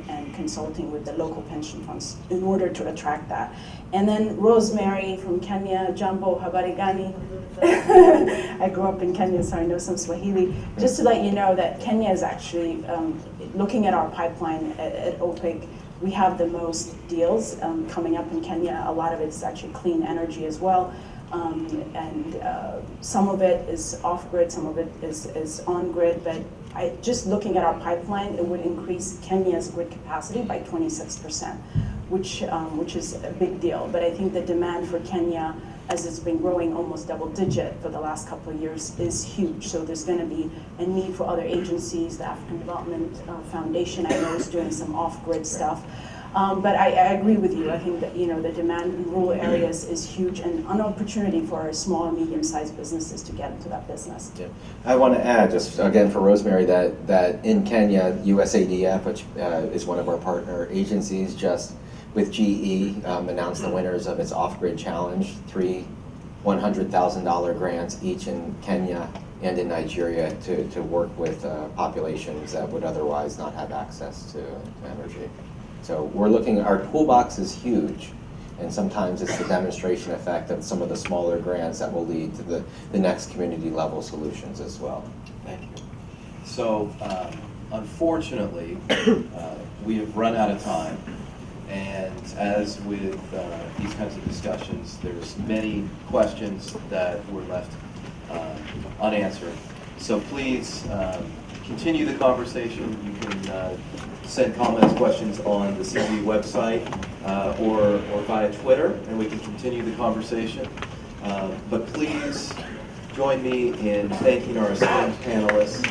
and consulting with the local pension funds in order to attract that. And then Rosemary from Kenya, Jambo, habari gani? I grew up in Kenya, so I know some Swahili. Just to let you know that Kenya is actually, looking at our pipeline at OPIC, we have the most deals coming up in Kenya. A lot of it is actually clean energy as well. And some of it is off-grid, some of it is on-grid, but just looking at our pipeline, it would increase Kenya's grid capacity by 26%, which is a big deal. But I think the demand for Kenya, as it's been growing almost double digit for the last couple of years, is huge. So there's going to be a need for other agencies. The African Development Foundation, I know, is doing some off-grid stuff. But I agree with you. I think that the demand in rural areas is huge, and an opportunity for our small and medium-sized businesses to get into that business. Yeah. I want to add, just again for Rosemary, that in Kenya, USADF, which is one of our partner agencies, just with GE announced the winners of its off-grid challenge, 3 $100,000 grants each in Kenya and in Nigeria to work with populations that would otherwise not have access to energy. So we're looking, our toolbox is huge, and sometimes it's the demonstration effect of some of the smaller grants that will lead to the next community level solutions as well. Thank you. So, unfortunately, we have run out of time, and as with these kinds of discussions, there's many questions that were left unanswered. So please continue the conversation. You can send comments, questions on the CG website or via Twitter, and we can continue the conversation. But please join me in thanking our esteemed panelists.